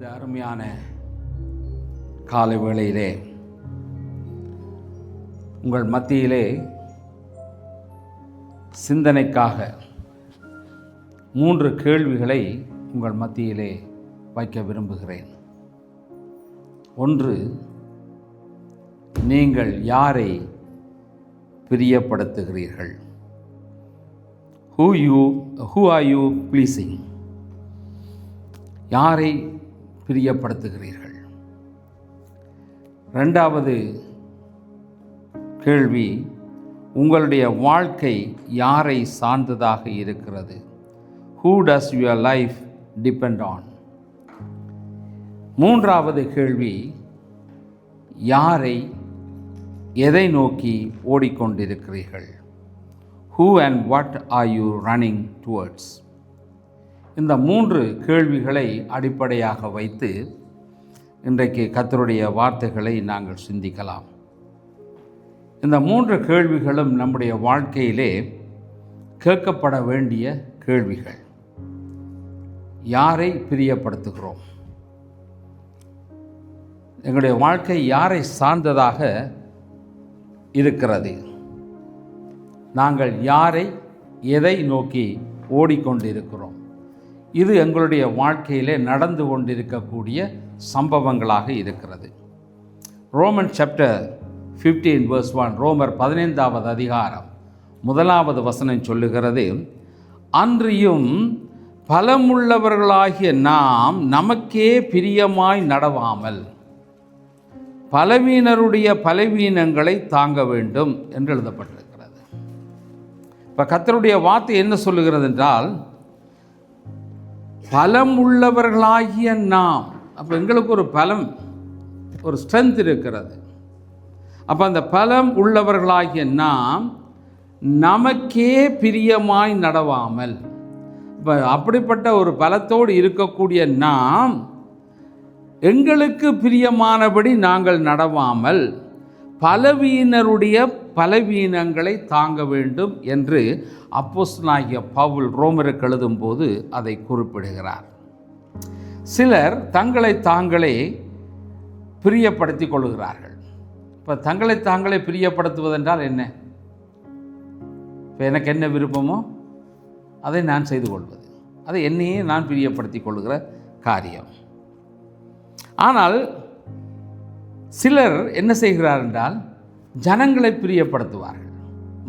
இந்த அருமையான காலை வேளையிலே உங்கள் மத்தியிலே சிந்தனைக்காக 3 கேள்விகளை உங்கள் மத்தியிலே வைக்க விரும்புகிறேன். ஒன்று, நீங்கள் யாரை பிரியப்படுத்துகிறீர்கள்? Who are you pleasing? யாரை பிரியப்படுத்துகிறீர்கள்? இரண்டாவது கேள்வி, உங்களுடைய வாழ்க்கை யாரை சார்ந்ததாக இருக்கிறது? Who does your life depend on? மூன்றாவது கேள்வி, எதை நோக்கி ஓடிக்கொண்டிருக்கிறீர்கள்? Who and what are you running towards? இந்த 3 கேள்விகளை அடிப்படையாக வைத்து இன்றைக்கு கர்த்தருடைய வார்த்தைகளை நாங்கள் சிந்திக்கலாம். இந்த 3 கேள்விகளும் நம்முடைய வாழ்க்கையிலே கேட்கப்பட வேண்டிய கேள்விகள். யாரை பிரியப்படுத்துகிறோம்? எங்களுடைய வாழ்க்கை யாரை சார்ந்ததாக இருக்கிறது? நாங்கள் எதை நோக்கி ஓடிக்கொண்டிருக்கிறோம்? இது எங்களுடைய வாழ்க்கையிலே நடந்து கொண்டிருக்கக்கூடிய சம்பவங்களாக இருக்கிறது. ரோமன் சாப்டர் 15 verse 1, ரோமர் 15வது அதிகாரம் 1வது வசனம் சொல்லுகிறது, அன்றியும் பலமுள்ளவர்களாகிய நாம் நமக்கே பிரியமாய் நடவாமல் பலவீனருடைய பலவீனங்களை தாங்க வேண்டும் என்று எழுதப்பட்டிருக்கிறது. இப்போ கர்த்தருடைய வார்த்தை என்ன சொல்லுகிறது என்றால், பலம் உள்ளவர்களாகிய நாம். அப்போ எங்களுக்கு ஒரு பலம், ஒரு ஸ்ட்ரென்த் இருக்கிறது. அப்போ அந்த பலம் உள்ளவர்களாகிய நாம் நமக்கே பிரியமாய் நடவாமல், இப்போ அப்படிப்பட்ட ஒரு பலத்தோடு இருக்கக்கூடிய நாம் எங்களுக்கு பிரியமானபடி நாங்கள் நடவாமல் பலவீனருடைய பலவீனங்களை தாங்க வேண்டும் என்று அப்போஸ்தலனாகிய பவுல் ரோமருக்கு எழுதும்போது அதை குறிப்பிடுகிறார். சிலர் தங்களை தாங்களே பிரியப்படுத்தி கொள்கிறார்கள். இப்போ தங்களை தாங்களே பிரியப்படுத்துவதென்றால் என்ன? இப்போ எனக்கு என்ன விருப்பமோ அதை நான் செய்து கொள்வது, அதை என்னையே நான் பிரியப்படுத்தி கொள்கிற காரியம். ஆனால் சிலர் என்ன செய்கிறார் என்றால், ஜனங்களை பிரியப்படுத்துவார்கள்,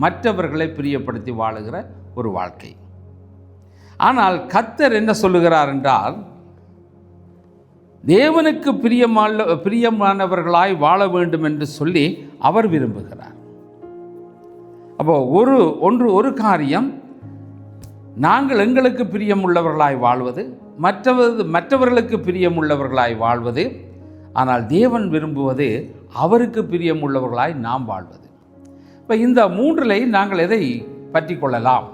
மற்றவர்களை பிரியப்படுத்தி வாழுகிற ஒரு வாழ்க்கை. ஆனால் கர்த்தர் என்ன சொல்லுகிறார் என்றால், தேவனுக்கு பிரியமானவர்களாய் வாழ வேண்டும் என்று சொல்லி அவர் விரும்புகிறார். அப்போ ஒரு காரியம் நாங்கள் எங்களுக்கு பிரியமுள்ளவர்களாய் வாழ்வது, மற்றவர்களுக்கு பிரியமுள்ளவர்களாய் வாழ்வது. ஆனால் தேவன் விரும்புவது அவருக்கு பிரியமுள்ளவர்களாய் நாம் வாழ்வது. இப்போ இந்த 3லை நாங்கள் எதை பற்றி கொள்ளலாம்?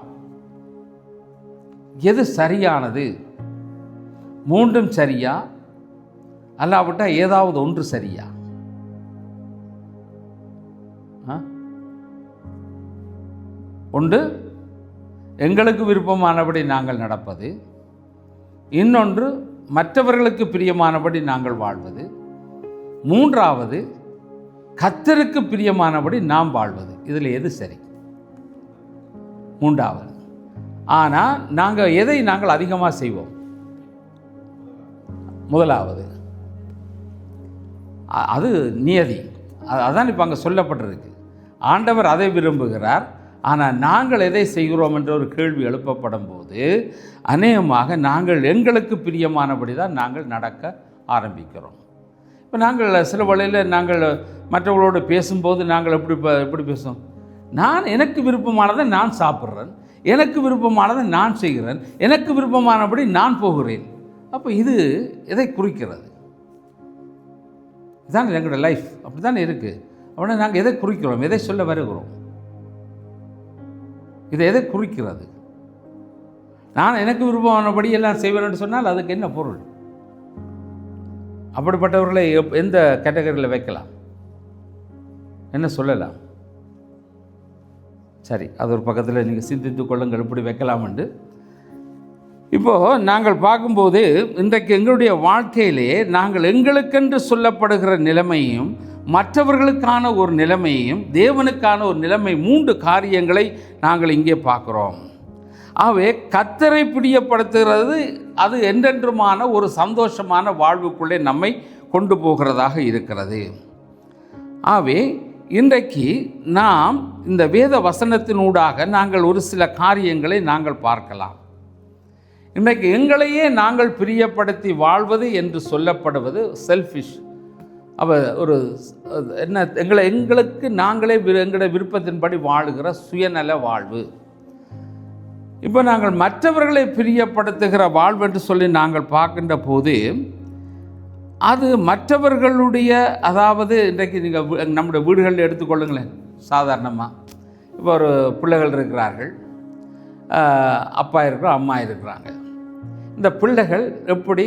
எது சரியானது? 3ம் சரியா, அல்லாவிட்டால் ஏதாவது ஒன்று சரியா? ஒன்று எங்களுக்கு விருப்பமானபடி நாங்கள் நடப்பது, இன்னொன்று மற்றவர்களுக்கு பிரியமானபடி நாங்கள் வாழ்வது, 3வது கர்த்தருக்கு பிரியமானபடி நாம் வாழ்வது. இதில் எது சரி? 3வது. ஆனால் எதை நாங்கள் அதிகமாக செய்வோம்? 1வது. அது நியதி. அதான் இப்போ அங்கே சொல்லப்பட்டிருக்கு. ஆண்டவர் அதை விரும்புகிறார். ஆனால் நாங்கள் எதை செய்கிறோம் என்ற ஒரு கேள்வி எழுப்பப்படும் போது அநேகமாக நாங்கள் எங்களுக்கு பிரியமானபடி தான் நாங்கள் நடக்க ஆரம்பிக்கிறோம். இப்போ நாங்கள் சில வழியில் நாங்கள் மற்றவர்களோடு பேசும்போது நாங்கள் எப்படி பேசுவோம்? எனக்கு விருப்பமானதை நான் சாப்பிட்றேன், எனக்கு விருப்பமானதை நான் செய்கிறேன், எனக்கு விருப்பமானபடி நான் போகிறேன். அப்போ இது எதை குறிக்கிறது? இதுதான் எங்களுடைய லைஃப். அப்படி தானே இருக்குது. அப்படின்னா நாங்கள் எதை குறிக்கிறோம்? எதை சொல்ல வருகிறோம்? இதை எதை குறிக்கிறது? நான் எனக்கு விருப்பமானபடி எல்லாம் செய்வேன்னு சொன்னால் அதுக்கு என்ன பொருள்? அப்படிப்பட்டவர்களை எந்த கேட்டகரியில் வைக்கலாம்? என்ன சொல்லலாம்? சரி, அது ஒரு பக்கத்தில் நீங்கள் சிந்தித்து கொள்ளுங்கள், இப்படி வைக்கலாம் என்று. இப்போது நாங்கள் பார்க்கும்போது இன்றைக்கு எங்களுடைய வாழ்க்கையிலே நாங்கள் எங்களுக்கென்று சொல்லப்படுகிற நிலைமையும் மற்றவர்களுக்கான ஒரு நிலைமையும் தேவனுக்கான ஒரு நிலைமை, 3 காரியங்களை நாங்கள் இங்கே பார்க்குறோம். ஆகவே கர்த்தரை பிரியப்படுத்துகிறது அது என்றென்றுமான ஒரு சந்தோஷமான வாழ்வுக்குள்ளே நம்மை கொண்டு போகிறதாக இருக்கிறது. ஆகவே இன்றைக்கு நாம் இந்த வேத வசனத்தினூடாக நாங்கள் ஒரு சில காரியங்களை நாங்கள் பார்க்கலாம். இன்றைக்கு எங்களையே நாங்கள் பிரியப்படுத்தி வாழ்வது என்று சொல்லப்படுவது செல்ஃபிஷ். ஒரு என்ன எங்களுக்கு நாங்களே எங்களுடைய விருப்பத்தின்படி வாழுகிற சுயநல வாழ்வு. இப்போ நாங்கள் மற்றவர்களை பிரியப்படுத்துகிற வாழ்வு என்று சொல்லி நாங்கள் பார்க்கின்ற போது அது மற்றவர்களுடைய, அதாவது இன்றைக்கு நீங்கள் நம்முடைய வீடுகளில் எடுத்துக்கொள்ளுங்களேன். சாதாரணமாக இப்போ ஒரு பிள்ளைகள் இருக்கிறார்கள், அப்பா இருக்கிறோம், அம்மா இருக்கிறாங்க. இந்த பிள்ளைகள் எப்படி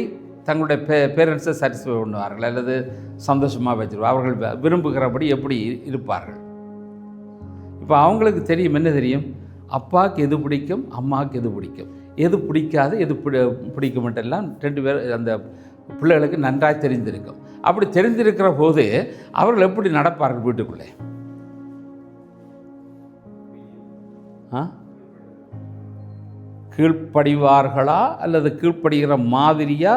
தங்களுடைய பேரண்ட்ஸை சாட்டிஸ்ஃபை பண்ணுவார்கள் அல்லது சந்தோஷமாக வச்சுருவார்கள், அவர்கள் விரும்புகிறபடி எப்படி இருப்பார்கள்? இப்போ அவங்களுக்கு தெரியும், என்ன தெரியும், அப்பாவுக்கு எது பிடிக்கும், அம்மாவுக்கு எது பிடிக்கும், எது பிடிக்காது, எது பிடிக்கும் மட்டும் 2 பேர் அந்த பிள்ளைகளுக்கு நன்றாக தெரிந்திருக்கும். அப்படி தெரிந்திருக்கிற போது அவர்கள் எப்படி நடப்பார்கள் வீட்டுக்குள்ளே? கீழ்ப்படிவார்களா அல்லது கீழ்ப்படுகிற மாதிரியா?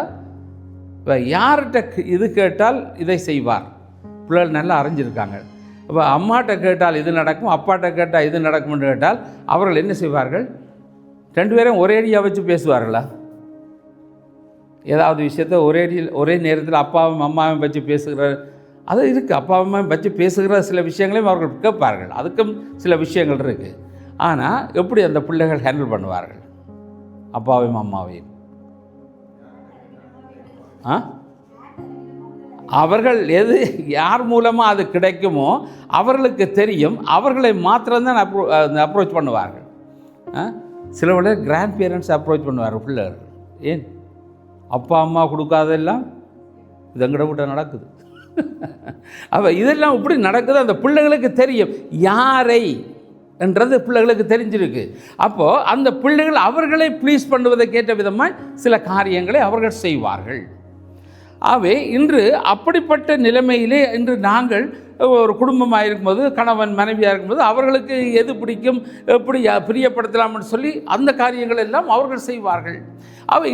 யார்கிட்ட இது கேட்டால் இதை செய்வார்? பிள்ளைகள் நல்லா அறிஞ்சிருக்காங்க. இப்போ அம்மாட்ட கேட்டால் இது நடக்கும், அப்பாட்ட கேட்டால் இது நடக்கும்னு கேட்டால் அவர்கள் என்ன செய்வார்கள்? 2 பேரும் ஒரேடியாக வச்சு பேசுவார்களா? ஏதாவது விஷயத்தை ஒரே நேரத்தில் அப்பாவும் அம்மாவும் வச்சு பேசுகிற அது இருக்குது. அப்பா அம்மாவும் வச்சு பேசுகிற சில விஷயங்களையும் அவர்கள் கேட்பார்கள். அதுக்கும் சில விஷயங்கள் இருக்குது. ஆனால் எப்படி அந்த பிள்ளைகள் ஹேண்டில் பண்ணுவார்கள் அப்பாவையும் அம்மாவையும்? அவர்கள் யார் மூலமாக அது கிடைக்குமோ அவர்களுக்கு தெரியும். அவர்களை மாத்திரம்தான் அப்ரோச் பண்ணுவார்கள். சில வேளை கிராண்ட் பேரண்ட்ஸ் அப்ரோச் பண்ணுவார்கள் பிள்ளைகள். ஏன் அப்பா அம்மா கொடுக்காதெல்லாம் இது எங்கட விட்ட நடக்குது. அப்போ இதெல்லாம் இப்படி நடக்குது. அந்த பிள்ளைகளுக்கு தெரியும் யாரை என்றது பிள்ளைகளுக்கு தெரிஞ்சிருக்கு. அப்போது அந்த பிள்ளைகள் அவர்களை ப்ளீஸ் பண்ணுவதற்கு ஏற்ற விதமாக சில காரியங்களை அவர்கள் செய்வார்கள். ஆகவே இன்று அப்படிப்பட்ட நிலைமையிலே இன்று நாங்கள் ஒரு குடும்பமாக இருக்கும்போது, கணவன் மனைவியாக இருக்கும்போது அவர்களுக்கு எது பிடிக்கும், எப்படி பிரியப்படுத்தலாம்னு சொல்லி அந்த காரியங்கள் எல்லாம் அவர்கள் செய்வார்கள்.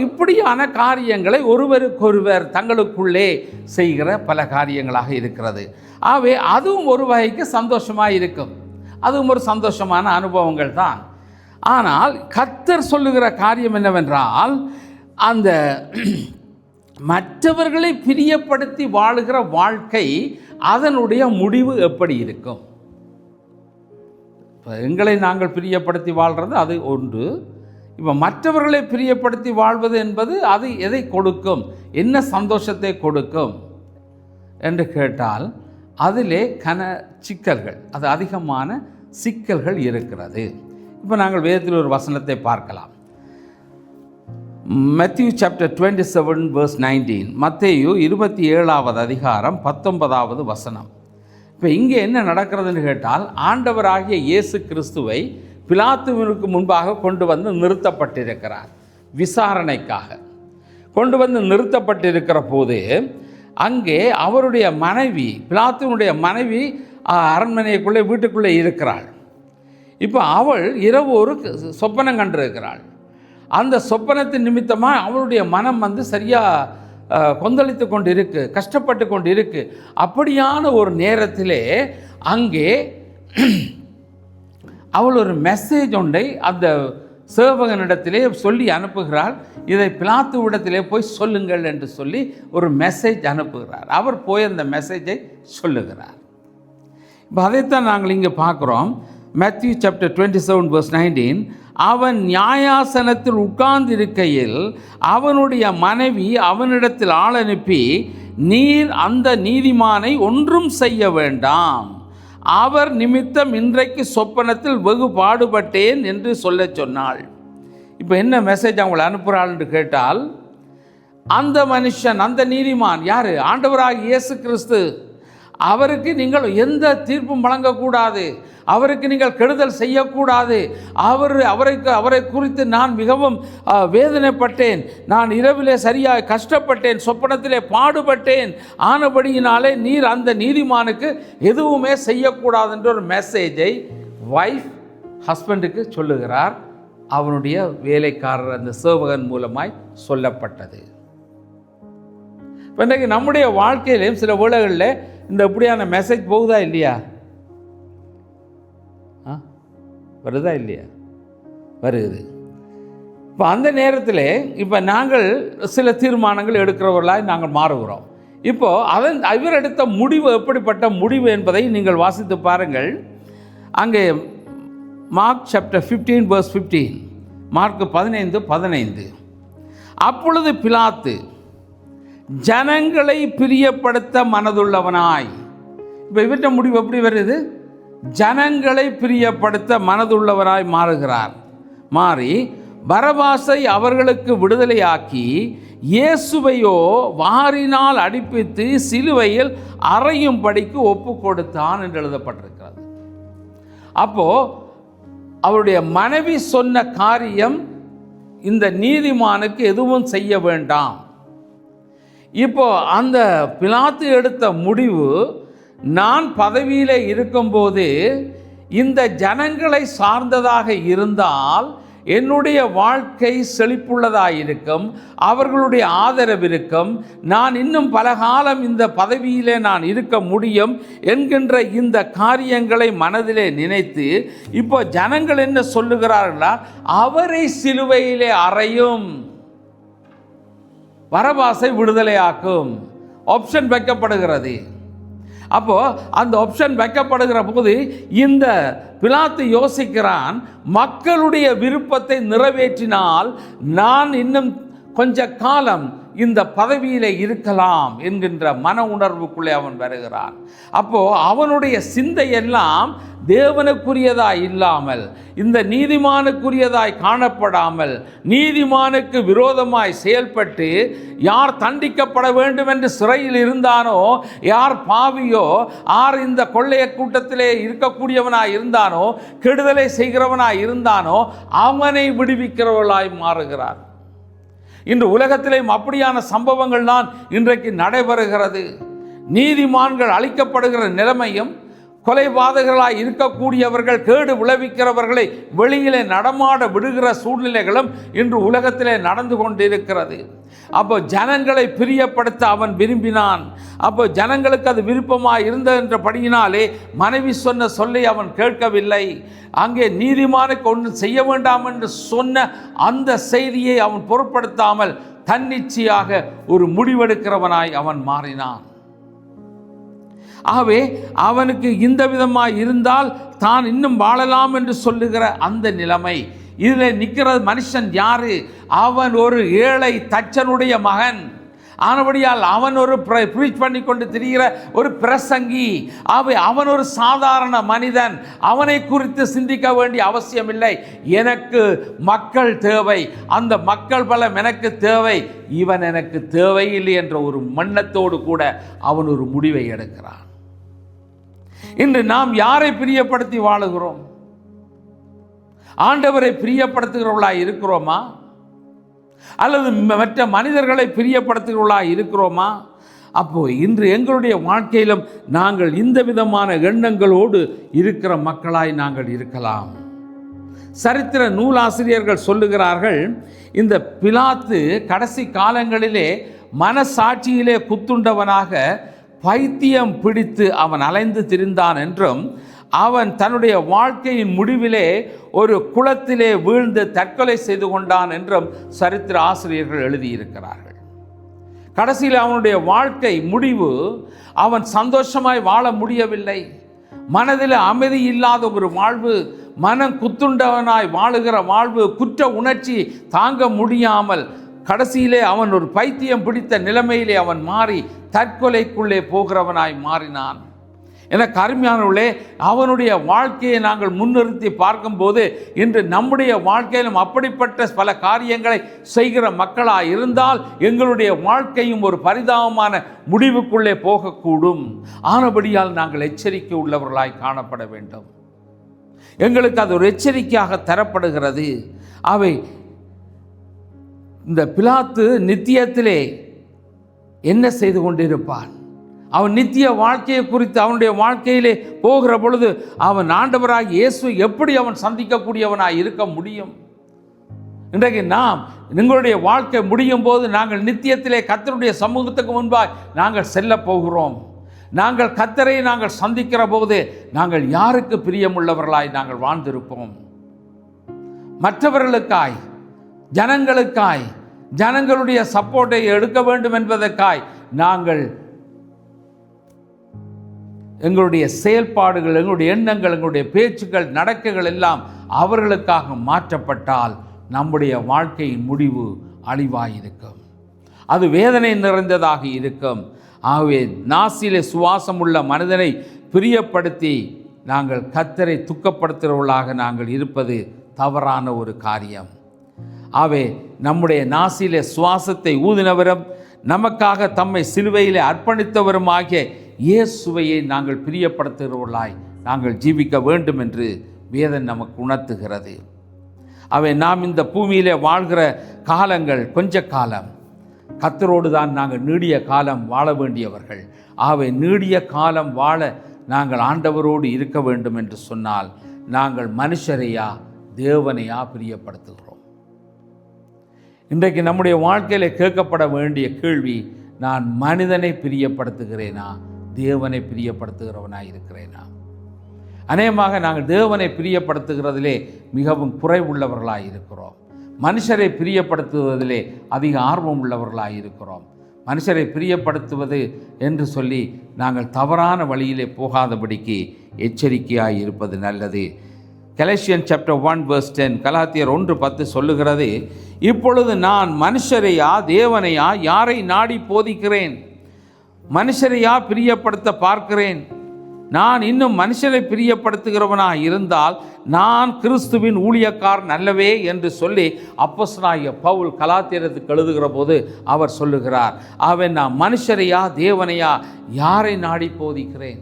இப்படியான காரியங்களை ஒருவருக்கொருவர் தங்களுக்குள்ளே செய்கிற பல காரியங்களாக இருக்கிறது. ஆகவே அதுவும் ஒரு வகைக்கு சந்தோஷமாக இருக்கும், அதுவும் ஒரு சந்தோஷமான அனுபவங்கள் தான். ஆனால் கர்த்தர் சொல்லுகிற காரியம் என்னவென்றால், அந்த மற்றவர்களை பிரியப்படுத்தி வாழுகிற வாழ்க்கை அதனுடைய முடிவு எப்படி இருக்கும்? இப்போ எங்களை நாங்கள் பிரியப்படுத்தி வாழ்கிறது அது ஒன்று. இப்போ மற்றவர்களை பிரியப்படுத்தி வாழ்வது என்பது அது எதை கொடுக்கும், என்ன சந்தோஷத்தை கொடுக்கும் என்று கேட்டால் அதிலே சிக்கல்கள், அது அதிகமான சிக்கல்கள் இருக்கிறது. இப்போ நாங்கள் வேதத்தில் ஒரு வசனத்தை பார்க்கலாம். Matthew chapter 27 verse 19. மத்தேயு 27வது அதிகாரம் 19வது வசனம். இப்போ இங்கே என்ன நடக்கிறதுன்னு கேட்டால், ஆண்டவராகிய இயேசு கிறிஸ்துவை பிலாத்துவிற்கு முன்பாக கொண்டு வந்து நிறுத்தப்பட்டிருக்கிறார். விசாரணைக்காக கொண்டு வந்து நிறுத்தப்பட்டிருக்கிற போது அங்கே அவருடைய மனைவி, பிலாத்துவினுடைய மனைவி அரண்மனைக்குள்ளே வீட்டுக்குள்ளே இருக்கிறாள். இப்போ அவள் இரவு ஒரு சொப்பனம் கண்டிருக்கிறாள். அந்த சொப்பனத்தின் நிமித்தமாக அவளுடைய மனம் சரியாக கொந்தளித்து கொண்டு இருக்கு, கஷ்டப்பட்டு கொண்டு இருக்கு. அப்படியான ஒரு நேரத்திலே அங்கே அவள் ஒரு மெசேஜ் ஒன்றை அந்த சேவகனிடத்திலே சொல்லி அனுப்புகிறாள். இதை பிலாத்துவிடத்திலே போய் சொல்லுங்கள் என்று சொல்லி ஒரு மெசேஜ் அனுப்புகிறார். அவர் போய் அந்த மெசேஜை சொல்லுகிறார். இப்போ அதைத்தான் நாங்கள் இங்கே பார்க்குறோம். Matthew chapter 27 verse 19. அவன் நியாயாசனத்தில் உட்கார்ந்திருக்கையில் அவனுடைய மனைவி அவனிடத்தில் ஆள் அனுப்பி, நீர் அந்த நீதிமானை ஒன்றும் செய்ய வேண்டாம், அவர் நிமித்தம் இன்றைக்கு சொப்பனத்தில் வெகு பாடுபட்டேன் என்று சொல்ல சொன்னாள். இப்போ என்ன மெசேஜ் அவங்களை அனுப்புகிறாள் என்று கேட்டால், அந்த மனுஷன், அந்த நீதிமான் யார்? ஆண்டவராகிய இயேசு கிறிஸ்து. அவருக்கு நீங்கள் எந்த தீர்ப்பும் வழங்கக்கூடாது, அவருக்கு நீங்கள் கெடுதல் செய்யக்கூடாது. அவரை குறித்து நான் மிகவும் வேதனைப்பட்டேன், நான் இரவிலே சரியாக கஷ்டப்பட்டேன், சொப்பனத்திலே பாடுபட்டேன், ஆனபடியினாலே நீர் அந்த நீதிமானுக்கு எதுவுமே செய்யக்கூடாது என்ற ஒரு மெசேஜை வைஃப் ஹஸ்பண்டுக்கு சொல்லுகிறார். அவனுடைய வேலைக்காரர் அந்த சேவகன் மூலமாய் சொல்லப்பட்டது. இப்போ இன்றைக்கு நம்முடைய வாழ்க்கையிலையும் சில வேளைகளில் இந்த இப்படியான மெசேஜ் போகுதா இல்லையா? வருதா இல்லையா? வருது. இப்போ அந்த நேரத்தில் இப்போ நாங்கள் சில தீர்மானங்கள் எடுக்கிறவர்களாய் நாங்கள் மாறுகிறோம். இப்போது இவர் எடுத்த முடிவு எப்படிப்பட்ட முடிவு என்பதை நீங்கள் வாசித்து பாருங்கள். அங்கே மார்க் சாப்டர் 15 verse 15, மார்க் 15:15. அப்பொழுது பிலாத்து ஜனங்களை பிரியப்படுத்த மனதுள்ளவனாய், இப்போ இவற்ற முடிவு எப்படி வருது? ஜனங்களை பிரியப்படுத்த மனதுள்ளவராய் மாறி பரபாசை அவர்களுக்கு விடுதலையாக்கி இயேசுவையோ வாரினால் அடிப்பித்து சிலுவையில் அறையும்படிக்கு ஒப்பு கொடுத்தான் என்று எழுதப்பட்டிருக்கிறது. அப்போ அவருடைய மனைவி சொன்ன காரியம், இந்த நீதிமானுக்கு எதுவும் செய்ய வேண்டாம். இப்போ அந்த பிலாத்து எடுத்த முடிவு, நான் பதவியில் இருக்கும்போது இந்த ஜனங்களை சார்ந்ததாக இருந்தால் என்னுடைய வாழ்க்கை செழிப்புள்ளதாக இருக்கும், அவர்களுடைய ஆதரவு இருக்கும், நான் இன்னும் பல காலம் இந்த பதவியிலே நான் இருக்க முடியும் என்கின்ற இந்த காரியங்களை மனதிலே நினைத்து, இப்போ ஜனங்கள் என்ன சொல்லுகிறார்களா? அவரை சிலுவையிலே அறையும், பரபாசை விடுதலையாக்கும் ஆப்ஷன் வைக்கப்படுகிறது. அப்போ அந்த ஆப்ஷன் வைக்கப்படுகிற போது இந்த பிலாத்து யோசிக்கிறான், மக்களுடைய விருப்பத்தை நிறைவேற்றினால் நான் இன்னும் கொஞ்ச காலம் இந்த பதவியிலே இருக்கலாம் என்கின்ற மன உணர்வுக்குள்ளே அவன் வருகிறான். அப்போ அவனுடைய சிந்தையெல்லாம் தேவனுக்குரியதாய் இல்லாமல், இந்த நீதிமானுக்குரியதாய் காணப்படாமல், நீதிமானுக்கு விரோதமாய் செயல்பட்டு யார் தண்டிக்கப்பட வேண்டும் என்று சிறையில் இருந்தானோ, யார் பாவியோ, யார் இந்த கொள்ளைய கூட்டத்திலே இருக்கக்கூடியவனாய் இருந்தானோ, கெடுதலை செய்கிறவனாய் இருந்தானோ, அவனை விடுவிக்கிறவர்களாய் மாறுகிறார். இன்று உலகத்திலேயும் அப்படியான சம்பவங்கள் தான் இன்றைக்கு நடைபெறுகிறது. நீதிமான்கள் அழிக்கப்படுகிற நிலைமையும், கொலைபாதகர்களாய் இருக்கக்கூடியவர்கள், கேடு விளைவிக்கிறவர்களை வெளியிலே நடமாட விடுகிற சூழ்நிலைகளும் இன்று உலகத்திலே நடந்து கொண்டிருக்கிறது. அப்போ ஜனங்களை பிரியப்படுத்த அவன் விரும்பினான். அப்போ ஜனங்களுக்கு அது விருப்பமாக இருந்ததுன்றபடியினாலே மனைவி சொன்ன சொல்லை அவன் கேட்கவில்லை. அங்கே நீதிமானுக்கு ஒன்று செய்ய வேண்டாம் என்று சொன்ன அந்த செய்தியை அவன் பொருட்படுத்தாமல் தன்னிச்சையாக ஒரு முடிவெடுக்கிறவனாய் அவன் மாறினான். ஆகவே அவனுக்கு இந்த விதமாக இருந்தால் தான் இன்னும் வாழலாம் என்று சொல்லுகிற அந்த நிலைமை, இதில் நிற்கிற மனுஷன் யாரு? அவன் ஒரு ஏழை தச்சனுடைய மகன் ஆனபடியால் அவன் ஒரு ப்ரீச் பண்ணி கொண்டு திரிகிற ஒரு பிரசங்கி. அவன் ஒரு சாதாரண மனிதன். அவனை குறித்து சிந்திக்க வேண்டிய அவசியமில்லை. எனக்கு மக்கள் தேவை, அந்த மக்கள் பலம் எனக்கு தேவை, இவன் எனக்கு தேவையில்லை என்ற ஒரு மன்னத்தோடு கூட அவன் ஒரு முடிவை எடுக்கிறான். இன்று நாம் யாரை பிரியப்படுத்தி வாழுகிறோம்? ஆண்டவரை பிரியப்படுத்துகிறவர்களாய் இருக்கிறோமா? அல்லது மற்ற மனிதர்களை பிரியப்படுத்துகிறவர்களாய் இருக்கிறோமா? அப்போ இன்று எங்களுடைய வாழ்க்கையிலும் நாங்கள் இந்த விதமான எண்ணங்களோடு இருக்கிற மக்களாய் நாங்கள் இருக்கலாம். சரித்திர நூலாசிரியர்கள் சொல்லுகிறார்கள், இந்த பிலாத்து கடைசி காலங்களிலே மனசாட்சியிலே குத்துண்டவனாக பைத்தியம் பிடித்து அவன் அலைந்து திரிந்தான் என்றும், அவன் தன்னுடைய வாழ்க்கையின் முடிவிலே ஒரு குளத்திலே வீழ்ந்து தற்கொலை செய்து கொண்டான் என்றும் சரித்திர ஆசிரியர்கள் எழுதியிருக்கிறார்கள். கடைசியில் அவனுடைய வாழ்க்கை முடிவு, அவன் சந்தோஷமாய் வாழ முடியவில்லை. மனதில் அமைதி இல்லாத ஒரு வாழ்வு, மனம் குத்துண்டவனாய் வாழுகிற வாழ்வு, குற்ற உணர்ச்சி தாங்க முடியாமல் கடைசியிலே அவன் ஒரு பைத்தியம் பிடித்த நிலைமையிலே அவன் மாறி தற்கொலைக்குள்ளே போகிறவனாய் மாறினான். எனக்கு அருமையானவர்களே, அவனுடைய வாழ்க்கையை நாங்கள் முன்னிறுத்தி பார்க்கும்போது இன்று நம்முடைய வாழ்க்கையிலும் அப்படிப்பட்ட பல காரியங்களை செய்கிற மக்களாக இருந்தால் எங்களுடைய வாழ்க்கையும் ஒரு பரிதாபமான முடிவுக்குள்ளே போகக்கூடும். ஆனபடியால் நாங்கள் எச்சரிக்கை உள்ளவர்களாய் காணப்பட வேண்டும். எங்களுக்கு அது ஒரு எச்சரிக்கையாக தரப்படுகிறது. அவை இந்த பிலாத்து நித்தியத்திலே என்ன செய்து கொண்டிருப்பான்? அவன் நித்திய வாழ்க்கையை குறித்து அவனுடைய வாழ்க்கையிலே போகிற பொழுது அவன் ஆண்டவராகிய இயேசுவை எப்படி அவன் சந்திக்கக்கூடியவனாய் இருக்க முடியும்? இன்றைக்கு நாம் எங்களுடைய வாழ்க்கை முடியும் போது நாங்கள் நித்தியத்திலே கர்த்தருடைய சமூகத்துக்கு முன்பாய் நாங்கள் செல்ல போகிறோம். நாங்கள் கர்த்தரை நாங்கள் சந்திக்கிற போது நாங்கள் யாருக்கு பிரியமுள்ளவர்களாய் நாங்கள் வாழ்ந்திருப்போம்? மற்றவர்களுக்காய், ஜனங்களுக்காய், ஜனங்களுடைய சப்போர்ட்டை எடுக்க வேண்டும் என்பதற்காய் நாங்கள் எங்களுடைய செயல்பாடுகள், எங்களுடைய எண்ணங்கள், எங்களுடைய பேச்சுக்கள், நடக்கைகள் எல்லாம் அவர்களுக்காக மாற்றப்பட்டால் நம்முடைய வாழ்க்கையின் முடிவு அழிவாயிருக்கும். அது வேதனை நிறைந்ததாக இருக்கும். ஆகவே நாசிலே சுவாசம் உள்ள மனிதனை பிரியப்படுத்தி நாங்கள் கர்த்தரை துக்கப்படுத்துகிறவர்களாக நாங்கள் இருப்பது தவறான ஒரு காரியம். ஆகவே நம்முடைய நாசிலே சுவாசத்தை ஊதினவரும் நமக்காக தம்மை சிலுவையிலே அர்ப்பணித்தவருமாகிய இயேசுவையை நாங்கள் பிரியப்படுத்துகிறவர்களாய் நாங்கள் ஜீவிக்க வேண்டும் என்று வேதம் நமக்கு உணர்த்துகிறது. அவை நாம் இந்த பூமியிலே வாழ்கிற காலங்கள் கொஞ்ச காலம். கர்த்தரோடு தான் நாங்கள் நீடிய காலம் வாழ வேண்டியவர்கள். ஆகவே நீடிய காலம் வாழ நாங்கள் ஆண்டவரோடு இருக்க வேண்டும் என்று சொன்னால் நாங்கள் மனுஷரையா தேவனையா பிரியப்படுத்துகிறோம்? இன்றைக்கு நம்முடைய வாழ்க்கையில் கேட்கப்பட வேண்டிய கேள்வி, நான் மனிதனை பிரியப்படுத்துகிறேனா, தேவனை பிரியப்படுத்துகிறவனாய் இருக்கிறேனா? அநேகமாக நாங்கள் தேவனை பிரியப்படுத்துகிறதிலே மிகவும் குறைவுள்ளவர்களாய் இருக்கிறோம். மனுஷரை பிரியப்படுத்துவதிலே அதிக ஆர்வம் உள்ளவர்களாய் இருக்கிறோம். மனுஷரை பிரியப்படுத்துவது என்று சொல்லி நாங்கள் தவறான வழியிலே போகாதபடிக்கு எச்சரிக்கையாய் இருப்பது நல்லது. கலேசியன் சாப்டர் 1 verse 10, கலாத்தியர் 1:10 சொல்லுகிறது, இப்பொழுது நான் மனுஷரையா தேவனையா யாரை நாடி போதிக்கிறேன்? மனுஷரையா பிரியப்படுத்த பார்க்கிறேன்? நான் இன்னும் மனுஷரை பிரியப்படுத்துகிறவனாக இருந்தால் நான் கிறிஸ்துவின் ஊழியக்காரன் அல்லவே என்று சொல்லி அப்போஸ்தலனாகிய பவுல் கலாத்தியருக்கு எழுதுகிற போது அவர் சொல்லுகிறார், அவன் நான் மனுஷரையா தேவனையா யாரை நாடி போதிக்கிறேன்?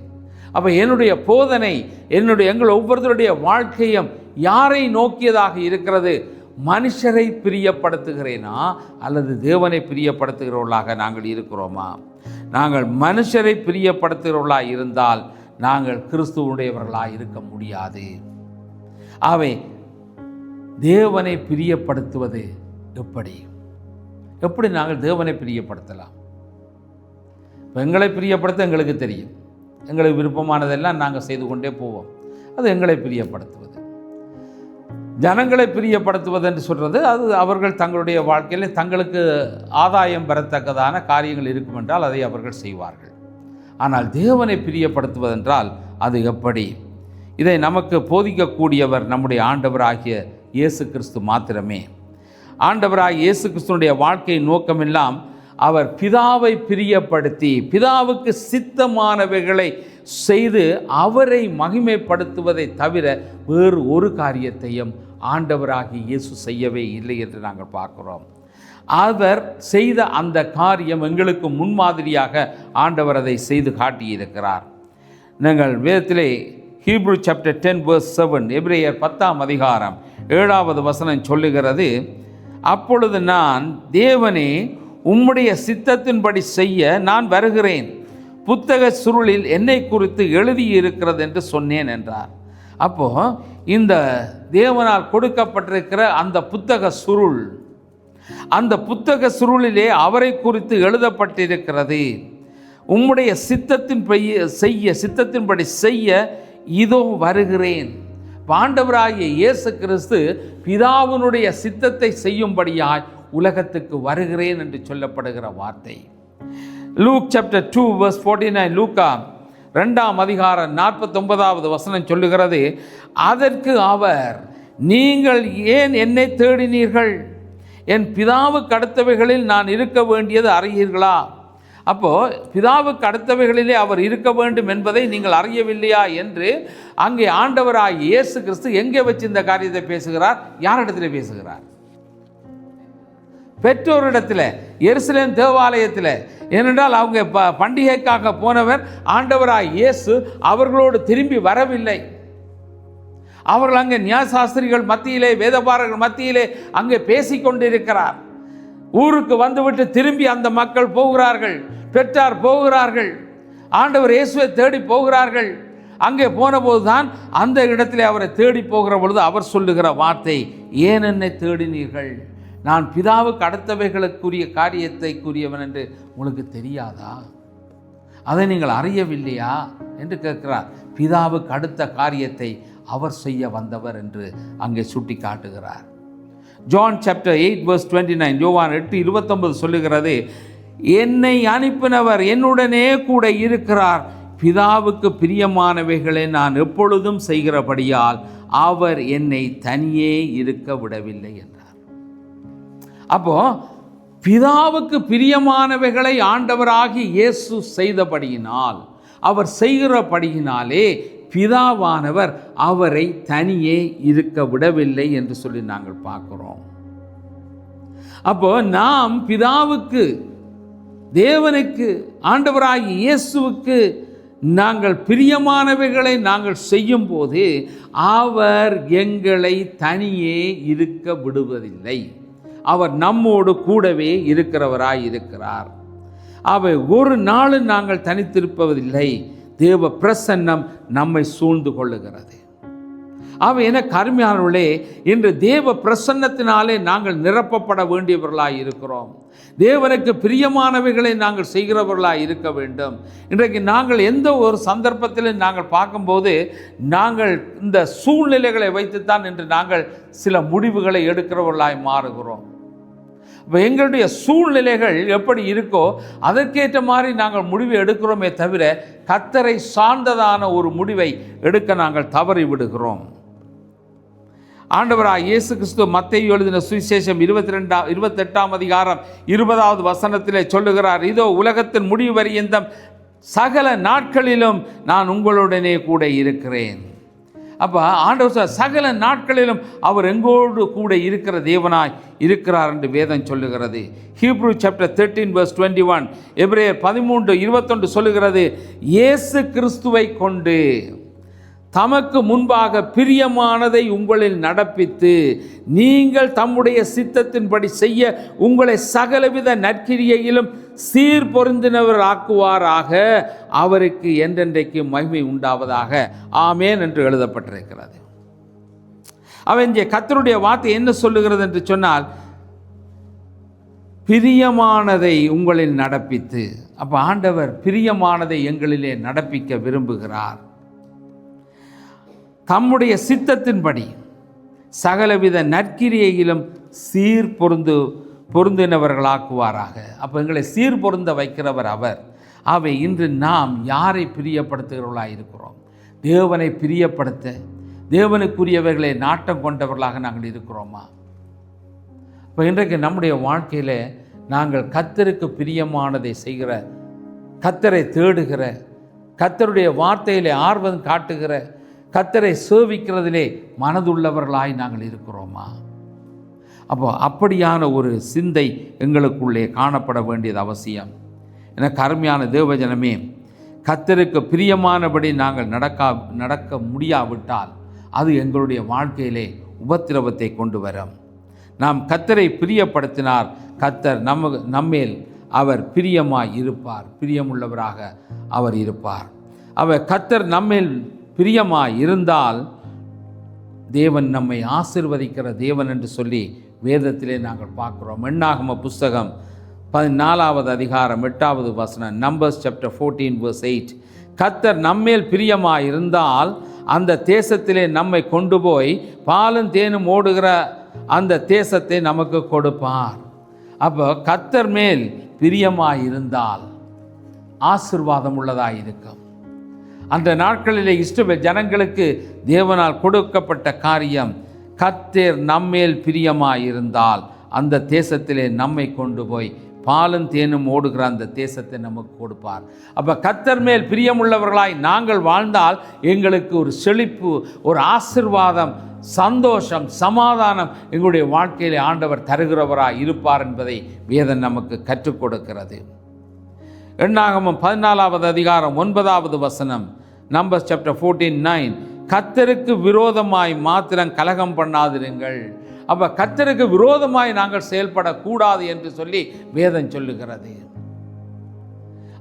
அப்போ என்னுடைய போதனை, எங்கள் ஒவ்வொருத்தருடைய வாழ்க்கையும் யாரை நோக்கியதாக இருக்கிறது? மனுஷரை பிரியப்படுத்துகிறேனா அல்லது தேவனை பிரியப்படுத்துகிறவர்களாக நாங்கள் இருக்கிறோமா? நாங்கள் மனுஷரை பிரியப்படுத்துகிறவர்களாக இருந்தால் நாங்கள் கிறிஸ்துவனுடையவர்களாக இருக்க முடியாது. அவை தேவனை பிரியப்படுத்துவது எப்படி நாங்கள் தேவனை பிரியப்படுத்தலாம்? எங்களை பிரியப்படுத்த எங்களுக்கு தெரியும். எங்களுக்கு விருப்பமானதெல்லாம் நாங்கள் செய்து கொண்டே போவோம். அது எங்களை பிரியப்படுத்துவது. ஜனங்களை பிரியப்படுத்துவது என்று சொல்கிறது, அது அவர்கள் தங்களுடைய வாழ்க்கையில் தங்களுக்கு ஆதாயம் பெறத்தக்கதான காரியங்கள் இருக்கும் என்றால் அதை அவர்கள் செய்வார்கள். ஆனால் தேவனை பிரியப்படுத்துவதென்றால் அது எப்படி? இதை நமக்கு போதிக்கக்கூடியவர் நம்முடைய ஆண்டவராகிய இயேசு கிறிஸ்து மாத்திரமே. ஆண்டவராகிய இயேசு கிறிஸ்துனுடைய வாழ்க்கையின் நோக்கமெல்லாம் அவர் பிதாவை பிரியப்படுத்தி பிதாவுக்கு சித்தமானவைகளை செய்து அவரை மகிமைப்படுத்துவதை தவிர வேறு ஒரு காரியத்தையும் ஆண்டவராகிய இயேசு செய்யவே இல்லை என்று நாங்கள் பார்க்கிறோம். அவர் செய்த அந்த காரியம் எங்களுக்கு முன்மாதிரியாக ஆண்டவர் அதை செய்து காட்டியிருக்கிறார். நாங்கள் வேதத்திலே ஹீப்ரூ சாப்டர் 10 verse 7, எபிரேயர் 10ஆம் அதிகாரம் 7வது வசனம் சொல்லுகிறது, அப்பொழுது நான் தேவனே உம்முடைய சித்தத்தின்படி செய்ய நான் வருகிறேன், புத்தக சுருளில் என்னை குறித்து எழுதியிருக்கிறது என்று சொன்னேன் என்றார். அப்போ இந்த தேவனால் கொடுக்கப்பட்டிருக்கிற அந்த புத்தக சுருள், அந்த புத்தக சுருளிலே அவரை குறித்து எழுதப்பட்டிருக்கிறது. உம்முடைய சித்தத்தின்படி செய்ய இதோ வருகிறேன். ஆண்டவராகிய இயேசு கிறிஸ்து பிதாவினுடைய சித்தத்தை செய்யும்படியாய் உலகத்துக்கு வருகிறேன் என்று சொல்லப்படுகிற வார்த்தை. லூக் சாப்டர் 2 verse 49, லூக்கா 2ஆம் அதிகாரம் 49வது வசனம் சொல்லுகிறது, அதற்கு அவர், நீங்கள் ஏன் என்னை தேடினீர்கள்? என் பிதாவுக்கு அடுத்தவைகளில் நான் இருக்க வேண்டியது அறியீர்களா? அப்போது பிதாவுக்கு அடுத்தவைகளிலே அவர் இருக்க வேண்டும் என்பதை நீங்கள் அறியவில்லையா என்று அங்கே ஆண்டவராகிய இயேசு கிறிஸ்து எங்கே வச்சு இந்த காரியத்தை பேசுகிறார்? யாரிடத்தில் பேசுகிறார்? பெற்றோரிடத்தில், எருசலேம் தேவாலயத்தில். ஏனென்றால் அவங்க பண்டிகைக்காக போனவர் ஆண்டவராகிய இயேசு அவர்களோடு திரும்பி வரவில்லை. அவர்கள் அங்கே நியாயசாஸ்திரிகள் மத்தியிலே, வேதபாரர்கள் மத்தியிலே அங்கே பேசிக்கொண்டிருக்கிறார். ஊருக்கு வந்துவிட்டு திரும்பி அந்த மக்கள் போகிறார்கள், பெற்றார் போகிறார்கள், ஆண்டவர் இயேசுவை தேடி போகிறார்கள். அங்கே போனபோது தான் அந்த இடத்திலே அவரை தேடி போகிற பொழுது அவர் சொல்லுகிற வார்த்தை, ஏன் என்னை தேடினீர்கள்? நான் பிதாவுக்கு அடுத்தவைகளுக்குரிய காரியத்தை கூறியவன் என்று உங்களுக்கு தெரியாதா? அதை நீங்கள் அறியவில்லையா என்று கேட்கிறார். பிதாவுக்கு அடுத்த காரியத்தை அவர் செய்ய வந்தவர் என்று அங்கே சுட்டி காட்டுகிறார். ஜான் சாப்டர் 8 verse 29, யோவான் 8:29 சொல்லுகிறது, என்னை அனுப்பினவர் என்னுடனே கூட இருக்கிறார், பிதாவுக்கு பிரியமானவைகளை நான் எப்பொழுதும் செய்கிறபடியால் அவர் என்னை தனியே இருக்க விடவில்லை என்றார். அப்போ பிதாவுக்கு பிரியமானவைகளை ஆண்டவராகி இயேசு செய்தபடியினால், அவர் செய்கிறபடியினாலே பிதாவானவர் அவரை தனியே இருக்க விடவில்லை என்று சொல்லி நாங்கள் பார்க்கிறோம். அப்போ நாம் பிதாவுக்கு, தேவனுக்கு, ஆண்டவராகிய இயேசுவுக்கு நாங்கள் பிரியமானவைகளை நாங்கள் செய்யும் போது அவர் எங்களை தனியே இருக்க விடுவதில்லை. அவர் நம்மோடு கூடவே இருக்கிறவராய் இருக்கிறார். அவை ஒரு நாளும் நாங்கள் தனித்திருப்பதில்லை. தேவ பிரசன்னம் நம்மை சூழ்ந்து கொள்ளுகிறது. அவை என கருமையானவர்களே, இன்று தேவ பிரசன்னத்தினாலே நாங்கள் நிரப்பப்பட வேண்டியவர்களாய் இருக்கிறோம். தேவனுக்கு பிரியமானவைகளை நாங்கள் செய்கிறவர்களாய் இருக்க வேண்டும். இன்றைக்கு நாங்கள் எந்த ஒரு சந்தர்ப்பத்திலும் நாங்கள் பார்க்கும்போது நாங்கள் இந்த சூழ்நிலைகளை வைத்துத்தான் இன்று நாங்கள் சில முடிவுகளை எடுக்கிறவர்களாய் மாறுகிறோம். இப்போ எங்களுடைய சூழ்நிலைகள் எப்படி இருக்கோ அதற்கேற்ற மாதிரி நாங்கள் முடிவை எடுக்கிறோமே தவிர கர்த்தரை சார்ந்ததான ஒரு முடிவை எடுக்க நாங்கள் தவறி விடுகிறோம். ஆண்டவராகிய இயேசு கிறிஸ்து மத்தேயு எழுதின சுவிசேஷம் 28ஆம் அதிகாரம் 20வது வசனத்திலே சொல்லுகிறார், இதோ உலகத்தின் முடிவு பரியந்தம் சகல நாட்களிலும் நான் உங்களுடனே கூட இருக்கிறேன். அப்போ ஆண்டவர் சகல நாட்களிலும் அவர் எங்கோடு கூட இருக்கிற தேவனாய் இருக்கிறார் என்று வேதம் சொல்லுகிறது. ஹீப்ரூ சாப்டர் 13 verse 21, எபிரேயர் 13:21 சொல்லுகிறது, இயேசு கிறிஸ்துவை கொண்டு தமக்கு முன்பாக பிரியமானதை உங்களில் நடப்பித்து நீங்கள் தம்முடைய சித்தத்தின்படி செய்ய உங்களை சகலவித நற்கிரியையிலும் சீர்பொருந்தினவர் ஆக்குவாராக, அவருக்கு என்றென்றைக்கு மகிமை உண்டாவதாக, ஆமேன் என்று எழுதப்பட்டிருக்கிறது. அவன் கர்த்தருடைய வார்த்தை என்ன சொல்லுகிறது என்று சொன்னால், பிரியமானதை உங்களில் நடப்பித்து. அப்போ ஆண்டவர் பிரியமானதை எங்களிலே நடப்பிக்க விரும்புகிறார். தம்முடைய சித்தத்தின்படி சகலவித நற்கிரியையிலும் பொருந்தினவர்களாக்குவாராக. அப்போ எங்களை சீர்பொருந்த வைக்கிறவர் அவர். அவை இன்று நாம் யாரை பிரியப்படுத்துகிறவர்களாக இருக்கிறோம்? தேவனை பிரியப்படுத்த, தேவனுக்குரியவர்களை நாட்டம் கொண்டவர்களாக நாங்கள் இருக்கிறோமா? இப்போ இன்றைக்கு நம்முடைய வாழ்க்கையில் நாங்கள் கர்த்தருக்கு பிரியமானதை செய்கிற, கர்த்தரை தேடுகிற, கர்த்தருடைய வார்த்தையிலே ஆர்வம் காட்டுகிற, கர்த்தரை சேவிக்கிறதிலே மனதுள்ளவர்களாய் நாங்கள் இருக்கிறோமா? அப்போ அப்படியான ஒரு சிந்தை எங்களுக்குள்ளே காணப்பட வேண்டியது அவசியம். எனக்கு அருமையான தேவஜனமே, கர்த்தருக்கு பிரியமானபடி நாங்கள் நடக்க முடியாவிட்டால் அது எங்களுடைய வாழ்க்கையிலே உபத்திரவத்தை கொண்டு வரும். நாம் கர்த்தரை பிரியப்படுத்தினார், கர்த்தர் நம்மேல் அவர் பிரியமாய் இருப்பார், பிரியமுள்ளவராக அவர் இருப்பார். அவர் கர்த்தர் நம்மேல் பிரியமாய் இருந்தால் தேவன் நம்மை ஆசீர்வதிக்கிற தேவன் என்று சொல்லி வேதத்திலே நாங்கள் பார்க்குறோம். எண்ணாகம புஸ்தகம் 14வது அதிகாரம் 8வது வசனம், நம்பர்ஸ் சாப்டர் 14 verse 8, கர்த்தர் நம்மேல் பிரியமாய் இருந்தால் அந்த தேசத்திலே நம்மை கொண்டு போய் பாலும் தேனும் ஓடுகிற அந்த தேசத்தை நமக்கு கொடுப்பார். அப்போ கர்த்தர் மேல் பிரியமாய் இருந்தால் ஆசீர்வாதம் உள்ளதாக இருக்கும். அந்த நாட்களிலே இஸ்ரவேல் ஜனங்களுக்கு தேவனால் கொடுக்கப்பட்ட காரியம், கர்த்தர் நம்மேல் பிரியமாயிருந்தால் அந்த தேசத்திலே நம்மை கொண்டு போய் பாலும் தேனும் ஓடுகிற அந்த தேசத்தை நமக்கு கொடுப்பார். அப்போ கர்த்தர் மேல் பிரியமுள்ளவர்களாய் நாங்கள் வாழ்ந்தால் எங்களுக்கு ஒரு செழிப்பு, ஒரு ஆசீர்வாதம், சந்தோஷம், சமாதானம் எங்களுடைய வாழ்க்கையில் ஆண்டவர் தருகிறவராய் இருப்பார் என்பதை வேதம் நமக்கு கற்றுக் கொடுக்கிறது. எண்ணாகமம் 14வது அதிகாரம் 9வது வசனம், நம்பர்ஸ் சாப்டர் 14:9, கர்த்தருக்கு விரோதமாய் மாத்திரம் கலகம் பண்ணாதிருங்கள். அப்போ கர்த்தருக்கு விரோதமாய் நாங்கள் செயல்படக்கூடாது என்று சொல்லி வேதம் சொல்லுகிறது.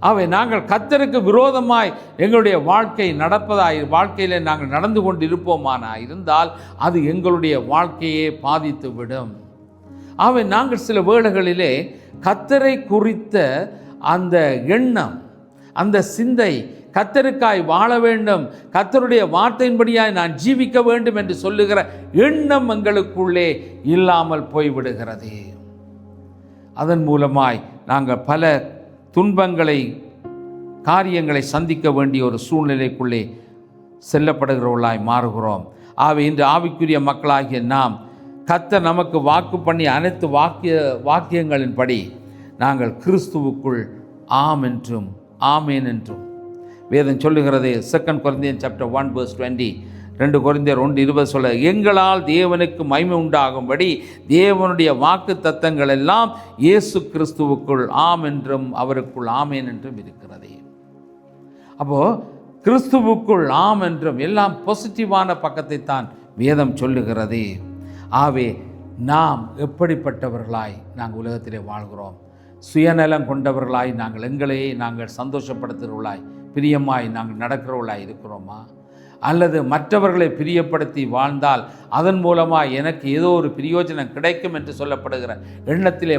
அவை நாங்கள் கர்த்தருக்கு விரோதமாய் எங்களுடைய வாழ்க்கையில் நாங்கள் நடந்து கொண்டு இருப்போமானா இருந்தால் அது எங்களுடைய வாழ்க்கையை பாதித்து விடும். அவை நாங்கள் சில வேளைகளிலே கர்த்தரை குறித்த அந்த எண்ணம், அந்த சிந்தை, கர்த்தருக்காய் வாழ வேண்டும், கர்த்தருடைய வார்த்தையின்படியாய் நான் ஜீவிக்க வேண்டும் என்று சொல்லுகிற எண்ணம் எங்களுக்குள்ளே இல்லாமல் போய்விடுகிறது. அதன் மூலமாய் நாங்கள் பல காரியங்களை சந்திக்க வேண்டிய ஒரு சூழ்நிலைக்குள்ளே செல்லப்படுகிறவர்களாய் மாறுகிறோம். ஆகவே இன்று ஆவிக்குரிய மக்களாகிய நாம் கர்த்தர் நமக்கு வாக்கு பண்ணி அனைத்து வாக்கியங்களின்படி நாங்கள் கிறிஸ்துவுக்குள் ஆம் என்றும் ஆமேன் என்றும் வேதம் சொல்லுகிறது. 2 கொரிந்தியர் சாப்டர் 1 verse 20, 2 கொரிந்தியர் 1:20 சொல்ல, எங்களால் தேவனுக்கு மகிமை உண்டாகும்படி தேவனுடைய வாக்கு தத்தங்கள் எல்லாம் இயேசு கிறிஸ்துவுக்குள் ஆம் என்றும் அவருக்குள் ஆமேன் என்றும் இருக்கிறது. அப்போது கிறிஸ்துவுக்குள் ஆம் என்றும் எல்லாம் பாசிட்டிவான பக்கத்தை தான் வேதம் சொல்லுகிறது. ஆகவே நாம் எப்படிப்பட்டவர்களாய் நாங்கள் உலகத்திலே வாழ்கிறோம்? சுயநலம் கொண்டவர்களாய் நாங்கள் சந்தோஷப்படுத்துகிறவர்களாய் பிரியமாய் நாங்கள் நடக்கிறவர்களாய் இருக்கிறோமா? அல்லது மற்றவர்களை பிரியப்படுத்தி வாழ்ந்தால் அதன் மூலமாக எனக்கு ஏதோ ஒரு பிரயோஜனம் கிடைக்கும் என்று சொல்லப்படுகிற எண்ணத்திலே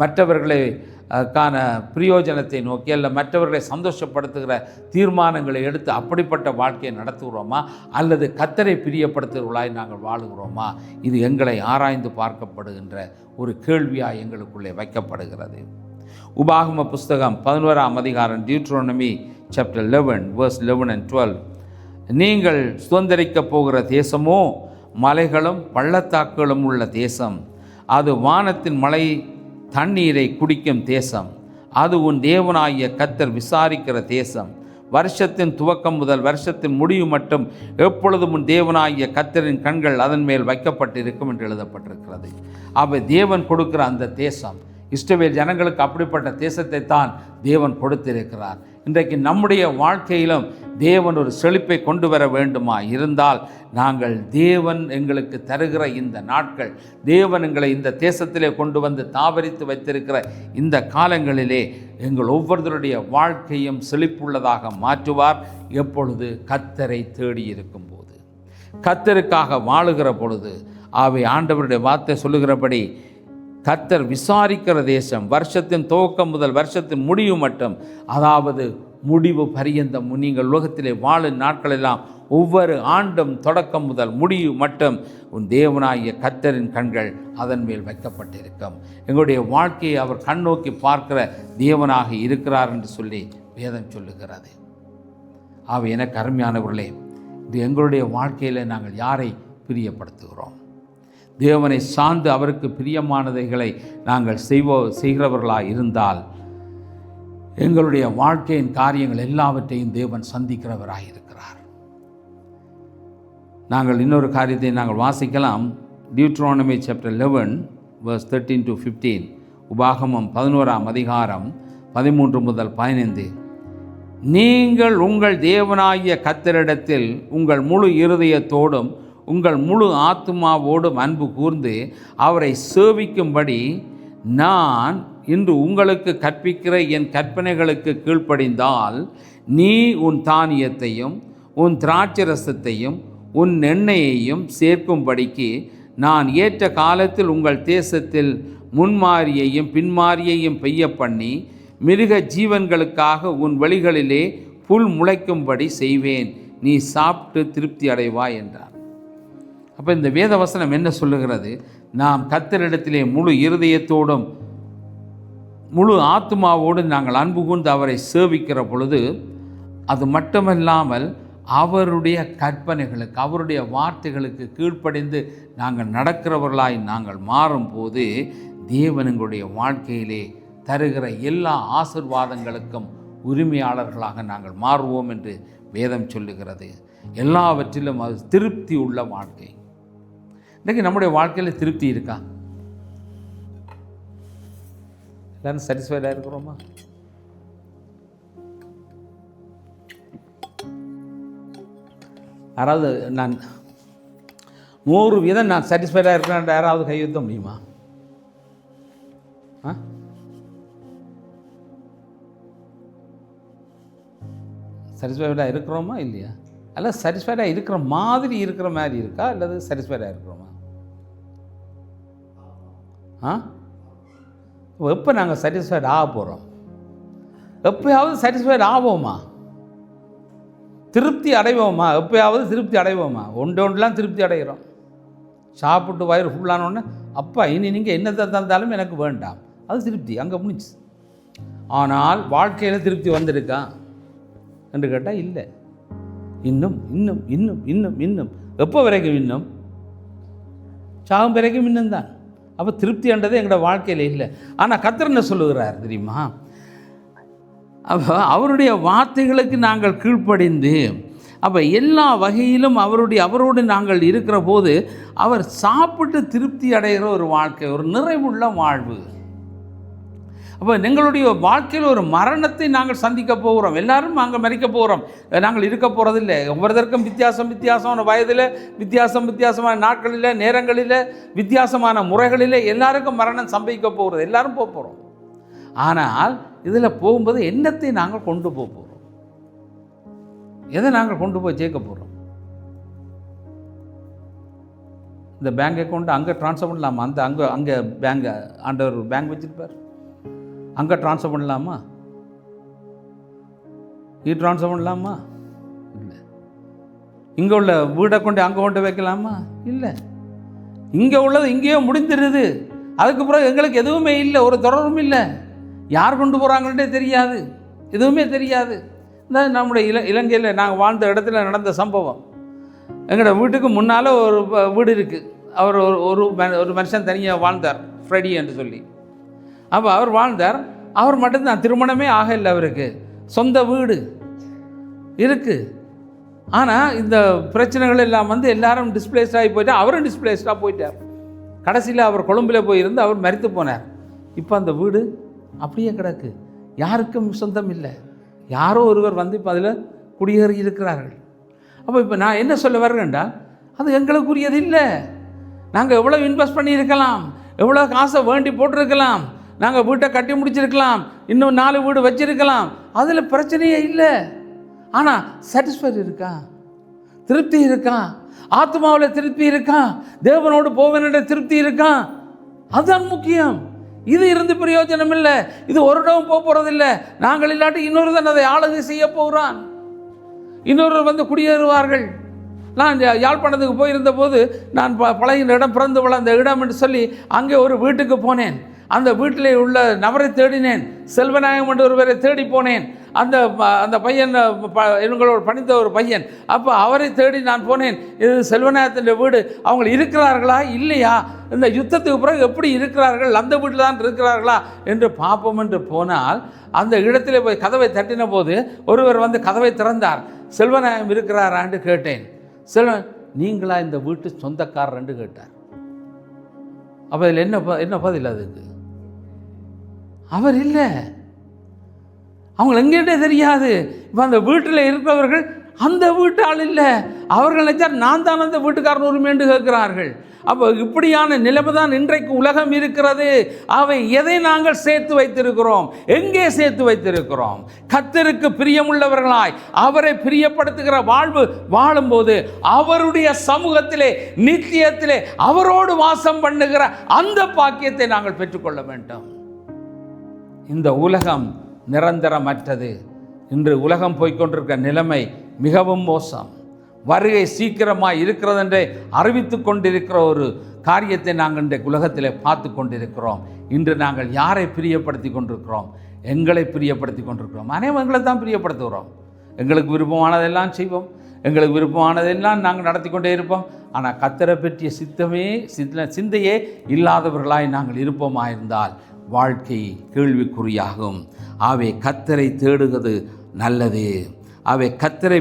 மற்றவர்களுக்கான பிரயோஜனத்தை நோக்கி அல்ல மற்றவர்களை சந்தோஷப்படுத்துகிற தீர்மானங்களை எடுத்து அப்படிப்பட்ட வாழ்க்கையை நடத்துகிறோமா? அல்லது கர்த்தரை பிரியப்படுத்துகிறவர்களாய் நாங்கள் வாழுகிறோமா? இது எங்களை ஆராய்ந்து பார்க்கப்படுகின்ற ஒரு கேள்வியாக எங்களுக்குள்ளே வைக்கப்படுகிறது. உபாகம புஸ்தகம் 11ஆம் அதிகாரம், டியூட்ரோனமி சாப்டர் 11 verse 11 and 12, நீங்கள் சுதந்தரிக்கப் போகிற தேசமோ மலைகளும் பள்ளத்தாக்குகளும் உள்ள தேசம், அது வானத்தின் மழை தண்ணீரை குடிக்கும் தேசம், அது உன் தேவனாகிய கர்த்தர் விசாரிக்கிற தேசம், வருஷத்தின் துவக்கம் முதல் வருஷத்தின் முடிவு மட்டும் எப்பொழுதும் உன் தேவனாகிய கர்த்தரின் கண்கள் அதன் மேல் வைக்கப்பட்டிருக்கும் என்று எழுதப்பட்டிருக்கிறது. அப்போ தேவன் கொடுக்கிற அந்த தேசம், இஸ்ரவேல் ஜனங்களுக்கு அப்படிப்பட்ட தேசத்தை தான் தேவன் கொடுத்திருக்கிறார். இன்றைக்கு நம்முடைய வாழ்க்கையிலும் தேவன் ஒரு செழிப்பை கொண்டு வர வேண்டுமா இருந்தால் நாங்கள் தேவன் எங்களுக்கு தருகிற இந்த நாட்கள், தேவன் எங்களை இந்த தேசத்திலே கொண்டு வந்து தாவரித்து வைத்திருக்கிற இந்த காலங்களிலே எங்கள் ஒவ்வொருவருடைய வாழ்க்கையும் செழிப்புள்ளதாக மாற்றுவார். எப்பொழுது கர்த்தரை தேடி இருக்கும் போது, கர்த்தருக்காக வாழுகிற பொழுது. ஆகவே ஆண்டவருடைய வார்த்தை சொல்லுகிறபடி கர்த்தர் விசாரிக்கிற தேசம், வருஷத்தின் துவக்கம் முதல் வருஷத்தின் முடிவு மட்டும், அதாவது முடிவு பரியந்தம் நீங்கள் உலகத்திலே வாழும் நாட்களெல்லாம் ஒவ்வொரு ஆண்டும் தொடக்கம் முதல் முடிவு மட்டும் உன் தேவனாகிய கர்த்தரின் கண்கள் அதன் மேல் வைக்கப்பட்டிருக்கும். எங்களுடைய வாழ்க்கையை அவர் கண்ணோக்கி பார்க்கிற தேவனாக இருக்கிறார் என்று சொல்லி வேதம் சொல்லுகிறது. ஆகவே எனக்கு அருமையானவர்களே, இது எங்களுடைய வாழ்க்கையில் நாங்கள் யாரை பிரியப்படுத்துகிறோம்? தேவனை சார்ந்து அவருக்கு பிரியமானதைகளை நாங்கள் செய்கிறவர்களாக இருந்தால் எங்களுடைய வாழ்க்கையின் காரியங்கள் எல்லாவற்றையும் தேவன் சந்திக்கிறவராக இருக்கிறார். நாங்கள் இன்னொரு காரியத்தை நாங்கள் வாசிக்கலாம். டியூட்ரோனமி சாப்டர் 11 verse 13 to 15, உபாகமம் 11ஆம் அதிகாரம் 13 முதல் 15, நீங்கள் உங்கள் தேவனாகிய கர்த்தரிடத்தில் உங்கள் முழு இருதயத்தோடும் உங்கள் முழு ஆத்துமாவோடும் அன்பு கூர்ந்து அவரை சேவிக்கும்படி நான் இன்று உங்களுக்கு கற்பிக்கிற என் கற்பனைகளுக்கு கீழ்ப்படிந்தால் நீ உன் தானியத்தையும் உன் திராட்சரசத்தையும் உன் எண்ணெயையும் சேர்க்கும்படிக்கு நான் ஏற்ற காலத்தில் உங்கள் தேசத்தில் முன்மாரியையும் பின்மாரியையும் பெய்ய பண்ணி மிருக ஜீவன்களுக்காக உன் வழிகளிலே புல் முளைக்கும்படி செய்வேன், நீ சாப்பிட்டு திருப்தி அடைவாய் என்றார். அப்போ இந்த வேத வசனம் என்ன சொல்லுகிறது? நாம் கர்த்தரிடத்திலே முழு இருதயத்தோடும் முழு ஆத்மாவோடு நாங்கள் அன்பு கூர்ந்து அவரை சேவிக்கிற பொழுது, அது மட்டுமல்லாமல் அவருடைய கற்பனைகளுக்கு அவருடைய வார்த்தைகளுக்கு கீழ்ப்படிந்து நாங்கள் நடக்கிறவர்களாய் நாங்கள் மாறும்போது தேவன் எங்களுடைய வாழ்க்கையிலே தருகிற எல்லா ஆசீர்வாதங்களுக்கும் உரிமையாளர்களாக நாங்கள் மாறுவோம் என்று வேதம் சொல்லுகிறது. எல்லாவற்றிலும் அது திருப்தி உள்ள வாழ்க்கை. இன்றைக்கி நம்முடைய வாழ்க்கையில் திருப்தி இருக்கா? எல்லாரும் சாட்டிஸ்ஃபைடாக இருக்கிறோமா? யாராவது நான் 100% நான் சாட்டிஸ்ஃபைடாக இருக்கிறேன் யாராவது கையெழுத்த முடியுமா? சாட்டிஸ்ஃபைடாக இருக்கிறோமா இல்லையா? அல்ல சாட்டிஸ்ஃபைடாக இருக்கிற மாதிரி இருக்கா அல்லது சாட்டிஸ்ஃபைடாக இருக்கிறோமா? எப்போ நாங்கள் சாட்டிஸ்ஃபைட் ஆக போகிறோம்? எப்போயாவது சாட்டிஸ்ஃபைட் ஆவோமா? திருப்தி அடைவோமா? எப்போயாவது திருப்தி அடைவோமா? ஒன்றெல்லாம் திருப்தி அடைகிறோம். சாப்பிட்டு வயிறு ஃபுல்லானோடனே அப்பா இனி நீங்கள் என்னத்தை தந்தாலும் எனக்கு வேண்டாம், அது திருப்தி, அங்கே முடிச்சு. ஆனால் வாழ்க்கையில் திருப்தி வந்திருக்கா என்று கேட்டால் இல்லை. இன்னும் இன்னும் இன்னும் இன்னும் இன்னும் எப்போ வரைக்கும்? இன்னும் சாகும் வரைக்கும் இன்னும் தான். அப்போ திருப்தி என்றது எங்களோட வாழ்க்கையில் இல்லை. ஆனால் கர்த்தர் என்ன சொல்லுகிறார் தெரியுமா? அப்போ அவருடைய வார்த்தைகளுக்கு நாங்கள் கீழ்ப்படிந்து, அப்போ எல்லா வகையிலும் அவரோடு நாங்கள் இருக்கிற போது அவர் சாப்பிட்டு திருப்தி அடைகிற ஒரு வாழ்க்கை, ஒரு நிறைவுள்ள வாழ்வு. அப்போ எங்களுடைய வாழ்க்கையில் ஒரு மரணத்தை நாங்கள் சந்திக்க போகிறோம். எல்லாரும் நாங்கள் மறிக்க போகிறோம். நாங்கள் இருக்க போகிறதில்லை. ஒவ்வொருத்தருக்கும் வித்தியாசமான வயதில், வித்தியாசமான நாட்களில், நேரங்களில், வித்தியாசமான முறைகளில் எல்லாருக்கும் மரணம் சம்பவிக்க போகிறது. எல்லாரும் போக போகிறோம். ஆனால் இதில் போகும்போது என்னத்தை நாங்கள் கொண்டு போக போகிறோம்? எதை நாங்கள் கொண்டு போய் சேர்க்க போகிறோம்? இந்த பேங்க் அக்கௌண்ட் அங்கே ட்ரான்ஸ்ஃபர் பண்ணலாமா? அங்கே பேங்க் ஆண்டவர் பேங்க் வச்சுருப்பார், அங்கே ட்ரான்ஸ்ஃபர் பண்ணலாமா? ட்ரான்ஸ்ஃபர் பண்ணலாமா? இல்லை. இங்கே உள்ள வீடை கொண்டு அங்கே கொண்டு வைக்கலாமா? இல்லை. இங்கே உள்ளது இங்கேயோ முடிந்துடுது. அதுக்கப்புறம் எங்களுக்கு எதுவுமே இல்லை, ஒரு தொடர்பும் இல்லை. யார் கொண்டு போகிறாங்கள்ட்டே தெரியாது, எதுவுமே தெரியாது. இந்த நம்முடைய இலங்கையில் நாங்கள் வாழ்ந்த இடத்துல நடந்த சம்பவம். எங்களோட வீட்டுக்கு முன்னால் ஒரு வீடு இருக்குது. அவர் ஒரு மனுஷன் தனியாக வாழ்ந்தார், ஃப்ரெடி என்று சொல்லி. அப்போ அவர் வாழ்ந்தார். அவர் மட்டும்தான், திருமணமே ஆகலை, அவருக்கு சொந்த வீடு இருக்குது. ஆனால் இந்த பிரச்சனைகள் எல்லாம் வந்து எல்லாரும் டிஸ்பிளேஸ்ட் ஆகி போயிட்டார். அவரும் டிஸ்பிளேஸ்டாக போயிட்டார். கடைசியில் அவர் கொழும்பில் போயிருந்து அவர் மரித்து போனார். இப்போ அந்த வீடு அப்படியே கிடக்கு, யாருக்கும் சொந்தம் இல்லை. யாரோ ஒருவர் வந்து இப்போ அதில் குடியேறி இருக்கிறார்கள். அப்போ இப்போ நான் என்ன சொல்ல வர்றேன்டா, அது எங்களுக்குரியது இல்லை. நாங்கள் எவ்வளோ இன்வெஸ்ட் பண்ணியிருக்கலாம், எவ்வளோ காசை வேண்டி போட்டிருக்கலாம், நாங்கள் வீட்டை கட்டி முடிச்சிருக்கலாம், இன்னும் 4 வீடு வச்சிருக்கலாம், அதில் பிரச்சனையே இல்லை. ஆனால் சாட்டிஸ்ஃபைடு இருக்கா? திருப்தி இருக்கா? ஆத்மாவில் திருப்தி இருக்கா? தேவனோடு போவேன் திருப்தி இருக்கா? அதுதான் முக்கியம். இது இருந்து பிரயோஜனம் இல்லை. இது ஒரு இடம் போக போகிறதில்லை. நாங்கள் இல்லாட்டி இன்னொரு தான் அதை ஆளுகை செய்ய போகிறான். இன்னொரு வந்து குடியேறுவார்கள். நான் யாழ்ப்பாணத்துக்கு போயிருந்த போது நான் பழகின இடம், பிறந்து வளர்ந்த இடம் என்று சொல்லி அங்கே ஒரு வீட்டுக்கு போனேன். அந்த வீட்டிலே உள்ள நபரை தேடினேன். செல்வநாயகம் என்று ஒருவரை தேடி போனேன். அந்த பையன் எங்களோட பணிந்த ஒரு பையன். அப்போ அவரை தேடி நான் போனேன். இது செல்வநாயகத்தின் வீடு, அவங்க இருக்கிறார்களா இல்லையா, இந்த யுத்தத்துக்கு பிறகு எப்படி இருக்கிறார்கள், அந்த வீட்டில் தான் இருக்கிறார்களா என்று பார்ப்போம் என்று போனால், அந்த இடத்துல போய் கதவை தட்டின போது ஒருவர் வந்து கதவை திறந்தார். செல்வநாயகம் இருக்கிறாரான்னு கேட்டேன். நீங்களா இந்த வீட்டு சொந்தக்காரர் என்று கேட்டார். அப்போ இதில் என்ன பதில்? அதுக்கு அவர் இல்லை, அவங்க எங்கிட்டே தெரியாது. இப்போ அந்த வீட்டில் இருக்கிறவர்கள் அந்த வீட்டு ஆள் இல்லை. அவர்கள் நினைச்சா நான் தான் அந்த வீட்டுக்காரன் உரிமை என்று கேட்கிறார்கள். அப்போ இப்படியான நிலைமை தான் இன்றைக்கு உலகம் இருக்கிறது. அவை எதை நாங்கள் சேர்த்து வைத்திருக்கிறோம்? எங்கே சேர்த்து வைத்திருக்கிறோம்? கர்த்தருக்கு பிரியமுள்ளவர்களாய் அவரை பிரியப்படுத்துகிற வாழ்வு வாழும்போது அவருடைய சமூகத்திலே நித்தியத்திலே அவரோடு வாசம் பண்ணுகிற அந்த பாக்கியத்தை நாங்கள் பெற்றுக்கொள்ள வேண்டும். இந்த உலகம் நிரந்தரமற்றது. இன்று உலகம் போய்கொண்டிருக்கிற நிலைமை மிகவும் மோசம். வருகை சீக்கிரமாக இருக்கிறது என்றே அறிவித்து கொண்டிருக்கிற ஒரு காரியத்தை நாங்கள் இன்றைக்கு உலகத்தில் பார்த்து கொண்டிருக்கிறோம். இன்று நாங்கள் யாரை பிரியப்படுத்தி கொண்டிருக்கிறோம்? எங்களை பிரியப்படுத்தி கொண்டிருக்கிறோம். அனைவரும் எங்களை தான் பிரியப்படுத்துகிறோம். எங்களுக்கு விருப்பமானதெல்லாம் செய்வோம். எங்களுக்கு விருப்பமானதெல்லாம் நாங்கள் நடத்தி கொண்டே இருப்போம். ஆனால் கர்த்தரை பற்றிய சிந்தையே இல்லாதவர்களாய் நாங்கள் இருப்போமாயிருந்தால் வாழ்க்கை கேள்விக்குறியாகும். ஆகவே கர்த்தரை தேடுவது நல்லது. அவை கர்த்தரை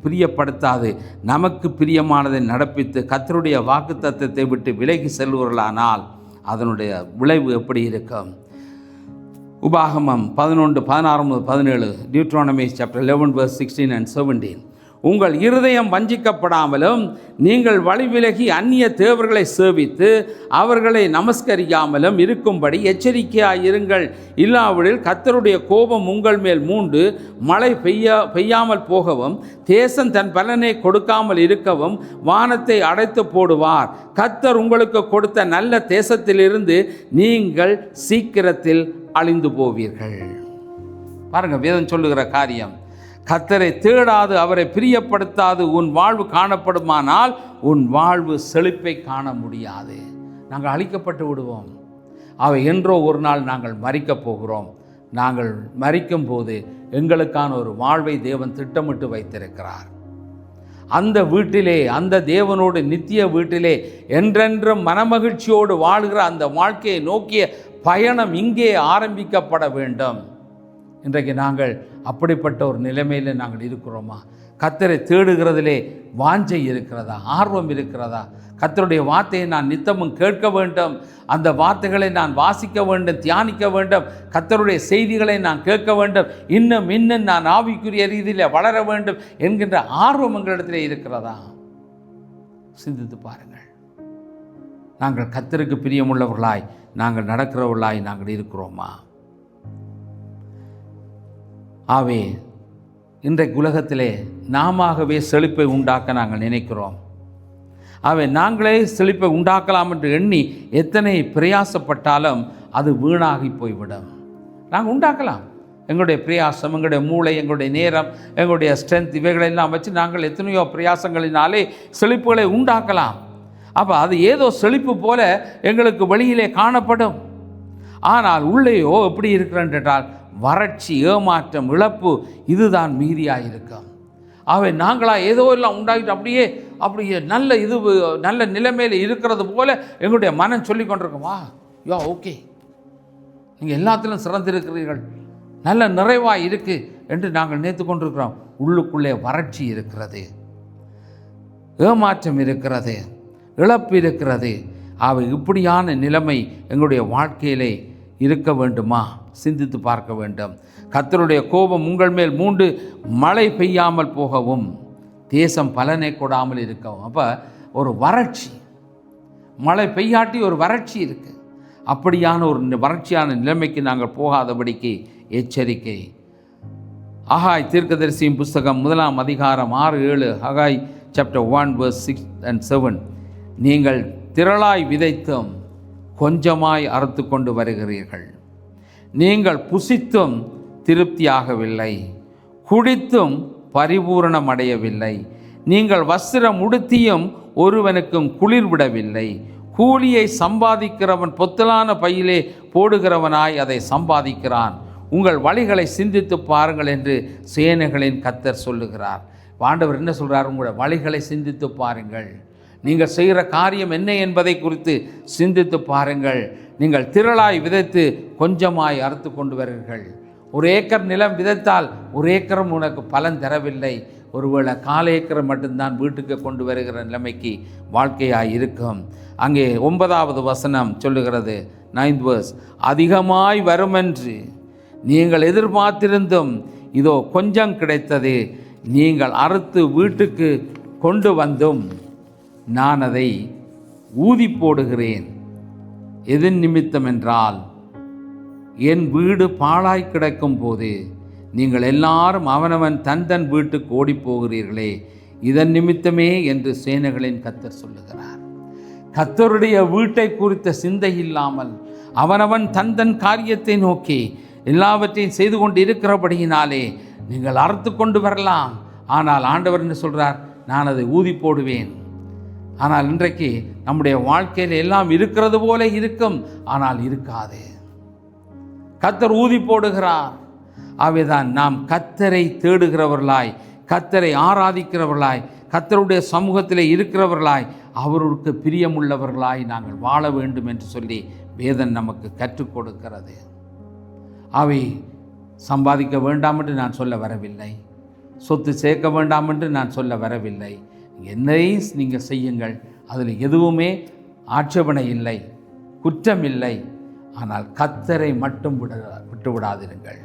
பிரியப்படுத்தாது நமக்கு பிரியமானதை நடப்பித்து கர்த்தருடைய வாக்குத்தத்தத்தை விட்டு விலகி செல்வர்களானால் அதனுடைய விளைவு எப்படி இருக்கும்? உபாகமம் 11:16-17, டியூட்ரானமி சாப்டர் 11:16 and 17. உங்கள் இருதயம் வஞ்சிக்கப்படாமலும் நீங்கள் வழி விலகி அந்நிய தேவர்களை சேவித்து அவர்களை நமஸ்கரிக்காமலும் இருக்கும்படி எச்சரிக்கையாயிருங்கள். இல்லாவிடில் கர்த்தருடைய கோபம் உங்கள் மேல் மூண்டு மழை பெய்யாமல் போகவும் தேசம் தன் பலனை கொடுக்காமல் இருக்கவும் வானத்தை அடைத்து போடுவார். கர்த்தர் உங்களுக்கு கொடுத்த நல்ல தேசத்திலிருந்து நீங்கள் சீக்கிரத்தில் அழிந்து போவீர்கள். பாருங்க, வேதம் சொல்லுகிற காரியம். கர்த்தரை தேடாது அவரை பிரியப்படுத்தாது உன் வாழ்வு காணப்படுமானால் உன் வாழ்வு செழிப்பை காண முடியாது. நாங்கள் அழிக்கப்பட்டு விடுவோம். அவை என்றோ ஒரு நாள் நாங்கள் மரிக்கப் போகிறோம். நாங்கள் மரிக்கும் போது எங்களுக்கான ஒரு வாழ்வை தேவன் திட்டமிட்டு வைத்திருக்கிறார். அந்த வீட்டிலே, அந்த தேவனோடு நித்திய வீட்டிலே என்றென்றும் மனமகிழ்ச்சியோடு வாழ்கிற அந்த வாழ்க்கையை நோக்கிய பயணம் இங்கே ஆரம்பிக்கப்பட வேண்டும். இன்றைக்கு நாங்கள் அப்படிப்பட்ட ஒரு நிலைமையில் நாங்கள் இருக்கிறோமா? கர்த்தரை தேடுகிறதிலே வாஞ்சை இருக்கிறதா? ஆர்வம் இருக்கிறதா? கர்த்தருடைய வார்த்தையை நான் நித்தமும் கேட்க வேண்டும், அந்த வார்த்தைகளை நான் வாசிக்க வேண்டும், தியானிக்க வேண்டும், கர்த்தருடைய செய்திகளை நான் கேட்க வேண்டும், இன்னும் நான் ஆவிக்குரிய ரீதியில் வளர வேண்டும் என்கின்ற ஆர்வம் எங்களிடத்திலே இருக்கிறதா? சிந்தித்து பாருங்கள். நாங்கள் கர்த்தருக்கு பிரியமுள்ளவர்களாய் நாங்கள் நடக்கிறவர்களாய் நாங்கள் இருக்கிறோமா? ஆவே இன்றைக்கு உலகத்திலே நாமவே செழிப்பை உண்டாக்க நாங்கள் நினைக்கிறோம். ஆவே நாங்களே செழிப்பை உண்டாக்கலாம் என்று எண்ணி எத்தனை பிரயாசப்பட்டாலும் அது வீணாகி போய்விடும். நாங்கள் உண்டாக்கலாம். எங்களுடைய பிரயாசம், எங்களுடைய மூளை, எங்களுடைய நேரம், எங்களுடைய ஸ்ட்ரென்த் இவைகளெல்லாம் வச்சு நாங்கள் எத்தனையோ பிரயாசங்களினாலே செழிப்புகளை உண்டாக்கலாம். அப்போ அது ஏதோ செழிப்பு போல எங்களுக்கு வெளியிலே காணப்படும். ஆனால் உள்ளேயோ எப்படி இருக்கிறால் வறட்சி, ஏமாற்றம், இழப்பு இதுதான் மீதியாயிருக்கும். அவை நாங்களாக ஏதோ எல்லாம் உண்டாகிட்டு அப்படியே நல்ல நிலைமையில் இருக்கிறது போல எங்களுடைய மனம் சொல்லி கொண்டிருக்கோம். யோ ஓகே, நீங்கள் எல்லாத்திலும் சிறந்திருக்கிறீர்கள், நல்ல நிறைவாக இருக்குது என்று நாங்கள் நினைத்து கொண்டிருக்கிறோம். உள்ளுக்குள்ளே வறட்சி இருக்கிறது, ஏமாற்றம் இருக்கிறது, இழப்பு இருக்கிறது. அவை இப்படியான நிலைமை எங்களுடைய வாழ்க்கையிலே இருக்க வேண்டுமா? சிந்தித்து பார்க்க வேண்டும். கர்த்தருடைய கோபம் உங்கள் மேல் மூண்டு மழை பெய்யாமல் போகவும் தேசம் பலனை கொடாமல் இருக்கவும். அப்போ ஒரு வறட்சி, மழை பெய்யாட்டி ஒரு வறட்சி இருக்குது. அப்படியான ஒரு வறட்சியான நிலைமைக்கு நாங்கள் போகாதபடிக்கு எச்சரிக்கை. ஆகாய் தீர்க்கதரிசியின் புஸ்தகம் 1 அதிகாரம் 6-7, ஆகாய் சாப்டர் 1:6 and 7. நீங்கள் திரளாய் விதைத்தும் கொஞ்சமாய் அறுத்து கொண்டு வருகிறீர்கள். நீங்கள் புசித்தும் திருப்தியாகவில்லை, குடித்தும் பரிபூரணமடையவில்லை. நீங்கள் வஸ்திரம் உடுத்தியும் ஒருவனுக்கும் குளிர் விடவில்லை. கூலியை சம்பாதிக்கிறவன் பொத்தலான பையிலே போடுகிறவனாய் அதை சம்பாதிக்கிறான். உங்கள் வழிகளை சிந்தித்து பாருங்கள் என்று சேனைகளின் கர்த்தர் சொல்லுகிறார். ஆண்டவர் என்ன சொல்கிறார்? உங்களுடைய வழிகளை சிந்தித்து பாருங்கள். நீங்கள் செய்கிற காரியம் என்ன என்பதை குறித்து சிந்தித்து பாருங்கள். நீங்கள் திரளாய் விதைத்து கொஞ்சமாய் அறுத்து கொண்டு வருகிறீர்கள். 1 ஏக்கர் நிலம் விதைத்தால் 1 ஏக்கரும் உனக்கு பலன் தரவில்லை. ஒருவேளை 1/4 ஏக்கரை மட்டும்தான் வீட்டுக்கு கொண்டு வருகிற நிலைமைக்கு வாழ்க்கையாய் இருக்கும். அங்கே 9வது வசனம் சொல்லுகிறது, 9th verse, அதிகமாய் வருமென்று நீங்கள் எதிர்பார்த்திருந்தும் இதோ கொஞ்சம் கிடைத்தது. நீங்கள் அறுத்து வீட்டுக்கு கொண்டு வந்தும் நான் அதை ஊதி போடுகிறேன். எதன் நிமித்தம் என்றால் என் வீடு பாழாய் கிடக்கும் போது நீங்கள் எல்லாரும் அவனவன் தன் வீட்டுக்கு ஓடி போகிறீர்களே, இதன் நிமித்தமே என்று சேனைகளின் கர்த்தர் சொல்லுகிறார். கர்த்தருடைய வீட்டை குறித்த சிந்தை இல்லாமல் அவனவன் தன் காரியத்தை நோக்கி எல்லாவற்றையும் செய்து கொண்டு இருக்கிறபடியினாலே நீங்கள் அறுத்து கொண்டு வரலாம். ஆனால் ஆண்டவர் என்ன சொல்கிறார்? நான் அதை ஊதி போடுவேன். ஆனால் இன்றைக்கு நம்முடைய வாழ்க்கையில் எல்லாம் இருக்கிறது போல இருக்கும், ஆனால் இருக்காது. கர்த்தர் ஊதி போடுகிறார். அவைதான் நாம் கர்த்தரை தேடுகிறவர்களாய் கர்த்தரை ஆராதிக்கிறவர்களாய், கர்த்தருடைய சமூகத்தில் இருக்கிறவர்களாய், அவருக்கு பிரியமுள்ளவர்களாய் நாங்கள் வாழ வேண்டும் என்று சொல்லி வேதம் நமக்கு கற்றுக் கொடுக்கிறது. அவை சம்பாதிக்க வேண்டாம் என்று நான் சொல்ல வரவில்லை, சொத்து சேர்க்க வேண்டாம் என்று நான் சொல்ல வரவில்லை. என்னையும் நீங்கள் செய்யுங்கள், அதில் எதுவுமே ஆட்சேபனை இல்லை, குற்றம் இல்லை. ஆனால் கர்த்தரை மட்டும் விட்டு விடாதிருங்கள்.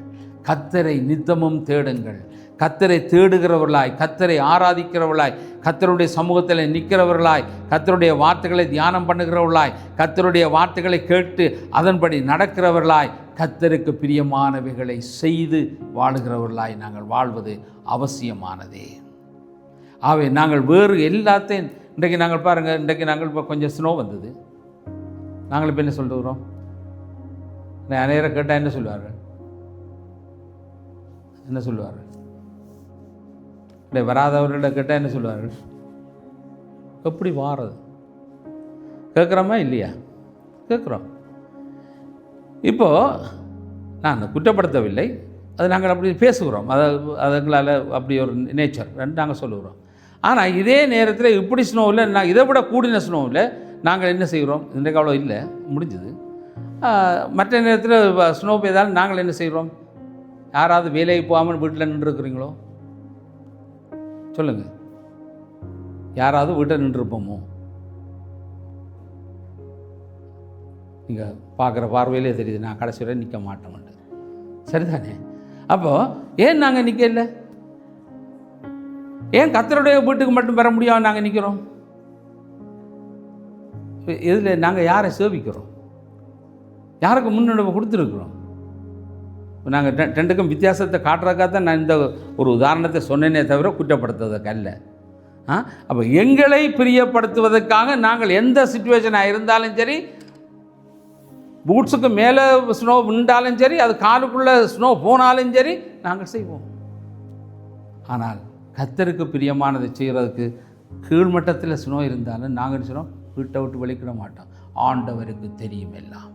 கர்த்தரை நித்தமும் தேடுங்கள். கர்த்தரை தேடுகிறவர்களாய், கர்த்தரை ஆராதிக்கிறவர்களாய், கர்த்தருடைய சமூகத்தில் நிற்கிறவர்களாய், கர்த்தருடைய வார்த்தைகளை தியானம் பண்ணுகிறவர்களாய், கர்த்தருடைய வார்த்தைகளை கேட்டு அதன்படி நடக்கிறவர்களாய், கர்த்தருக்கு பிரியமானவைகளை செய்து வாழுகிறவர்களாய் நாங்கள் வாழ்வது அவசியமானதே. ஆகவே நாங்கள் வேறு எல்லாத்தையும் இன்றைக்கு நாங்கள் பாருங்கள், இன்றைக்கு நாங்கள் இப்போ கொஞ்சம் ஸ்னோ வந்தது, நாங்கள் இப்போ என்ன சொல்லுகிறோம்? நேரம் கேட்டால் என்ன சொல்லுவார்கள்? என்ன சொல்லுவார்கள்? வராதவர்களிட கேட்டால் என்ன சொல்லுவார்கள்? எப்படி வாரது? கேட்குறோமா இல்லையா? கேட்குறோம். இப்போது நான் குற்றப்படுத்தவில்லை, அது நாங்கள் அப்படி பேசுகிறோம், அதுங்களால் அப்படி ஒரு நேச்சர் நாங்கள் சொல்லுகிறோம். ஆனால் இதே நேரத்தில் இப்படி ஸ்னோவில் நான் இதை விட கூடின ஸ்னோவில் நாங்கள் என்ன செய்கிறோம்? இன்றைக்கு அவ்வளோ இல்லை, முடிஞ்சுது. மற்ற நேரத்தில் ஸ்னோ பெய்தாலும் நாங்கள் என்ன செய்கிறோம்? யாராவது வேலைக்கு போகாமல் வீட்டில் நின்றுருக்குறீங்களோ? சொல்லுங்கள், யாராவது வீட்டில் நின்றுருப்போமோ? நீங்கள் பார்க்குற பார்வையிலே தெரியுது, நான் கடைசி வரை நிற்க மாட்டோம்ட்டு. சரிதானே? அப்போது ஏன் நாங்கள் நிற்கல? ஏன் கர்த்தருடைய வீட்டுக்கு மட்டும் பெற முடியாமல் நாங்கள் நிற்கிறோம்? இதில் நாங்கள் யாரை சேவிக்கிறோம்? யாருக்கு முன்னுரிமை கொடுத்துருக்குறோம்? நாங்கள் ரெண்டுக்கும் வித்தியாசத்தை காட்டுறதுக்காக தான் நான் இந்த ஒரு உதாரணத்தை சொன்னேனே தவிர குற்றப்படுத்துவதற்கு அல்ல. அப்போ எங்களை பிரியப்படுத்துவதற்காக நாங்கள் எந்த சிச்சுவேஷனாக இருந்தாலும் சரி, பூட்ஸுக்கு மேலே ஸ்னோ விண்டாலும் சரி, அது காலுக்குள்ளே ஸ்னோ போனாலும் சரி, நாங்கள் செய்வோம். ஆனால் கர்த்தருக்கு பிரியமானதை செய்கிறதுக்கு கீழ்மட்டத்தில் ஸ்னோ இருந்தாலும் நாங்கள் சொன்னோம் வீட்டை விட்டு வெளிக்கிட மாட்டோம். ஆண்டவருக்கு தெரியும் எல்லாம்,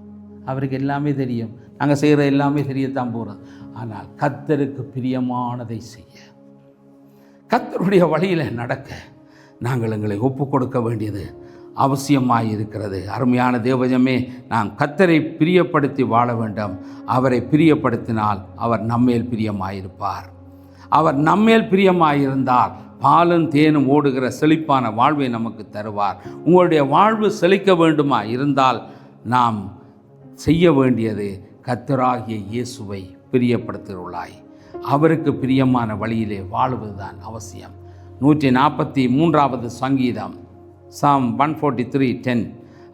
அவருக்கு எல்லாமே தெரியும், நாங்கள் செய்கிற எல்லாமே தெரியத்தான் போகிறது. ஆனால் கர்த்தருக்கு பிரியமானதை செய்ய, கர்த்தருடைய வழியில் நடக்க நாங்கள் எங்களை ஒப்பு கொடுக்க வேண்டியது அவசியமாக இருக்கிறது. அருமையான தேவஜமே, நாம் கர்த்தரை பிரியப்படுத்தி வாழ வேண்டும். அவரை பிரியப்படுத்தினால் அவர் நம்மேல் பிரியமாயிருப்பார். அவர் நம்மேல் பிரியமாயிருந்தால் பாலும் தேனும் ஓடுகிற செழிப்பான வாழ்வை நமக்கு தருவார். உங்களுடைய வாழ்வு செழிக்க வேண்டுமா இருந்தால் நாம் செய்ய வேண்டியது கர்த்தராகிய இயேசுவை பிரியப்படுத்துகிறாய், அவருக்கு பிரியமான வழியிலே வாழுவதுதான் அவசியம். 143வது சங்கீதம், Psalm 143:10,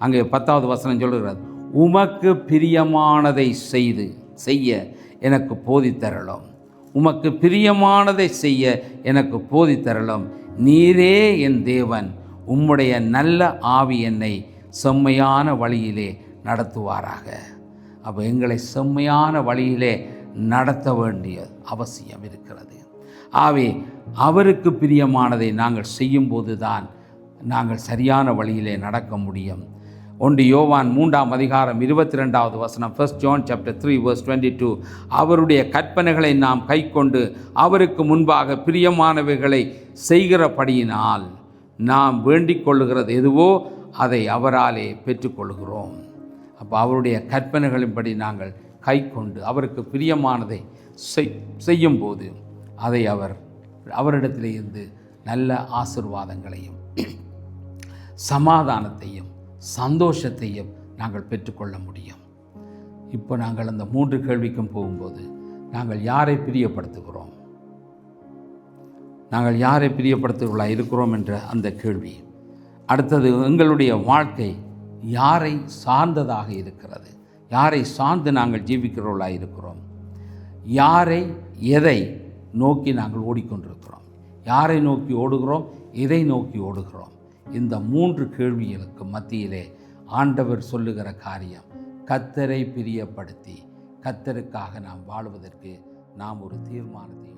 அங்கே 10வது வசனம் சொல்லுகிறது, உமக்கு பிரியமானதை செய்ய எனக்கு போதித்தரலும், உமக்கு பிரியமானதை செய்ய எனக்கு போதித்தரலும், நீரே என் தேவன், உம்முடைய நல்ல ஆவி என்னை செம்மையான வழியிலே நடத்துவாராக. அப்போ எங்களை செம்மையான வழியிலே நடத்த வேண்டிய அவசியம் இருக்கிறது. ஆகவே அவருக்கு பிரியமானதை நாங்கள் செய்யும்போது தான் நாங்கள் சரியான வழியிலே நடக்க முடியும். 1 யோவான் 3:22 வசனம், 1 John chapter 3 verse 22, அவருடைய கற்பனைகளை நாம் கைக்கொண்டு அவருக்கு முன்பாக பிரியமானவைகளை செய்கிறபடியினால் நாம் வேண்டிக் கொள்ளுகிறது எதுவோ அதை அவராலே பெற்றுக்கொள்கிறோம். அப்போ அவருடைய கற்பனைகளின்படி நாங்கள் கைக்கொண்டு அவருக்கு பிரியமானதை செய்யும்போது அதை அவரிடத்திலே இருந்து நல்ல ஆசீர்வாதங்களையும் சமாதானத்தையும் சந்தோஷத்தையும் நாங்கள் பெற்றுக்கொள்ள முடியும். இப்போ நாங்கள் அந்த 3 கேள்விக்கும் போகும்போது நாங்கள் யாரை பிரியப்படுத்துகிறோம், நாங்கள் யாரை பிரியப்படுத்துகிறவர்களாக இருக்கிறோம் என்ற அந்த கேள்வி. அடுத்தது, எங்களுடைய வாழ்க்கை யாரை சார்ந்ததாக இருக்கிறது, யாரை சார்ந்து நாங்கள் ஜீவிக்கிறவர்களாக இருக்கிறோம், எதை நோக்கி நாங்கள் ஓடிக்கொண்டிருக்கிறோம், யாரை நோக்கி ஓடுகிறோம், எதை நோக்கி ஓடுகிறோம். இந்த 3 கேள்விகளுக்கு மத்தியிலே ஆண்டவர் சொல்லுகிற காரியம், கர்த்தரை பிரியப்படுத்தி கர்த்தருக்காக நாம் வாழுவதற்கு நாம் ஒரு தீர்மானத்தை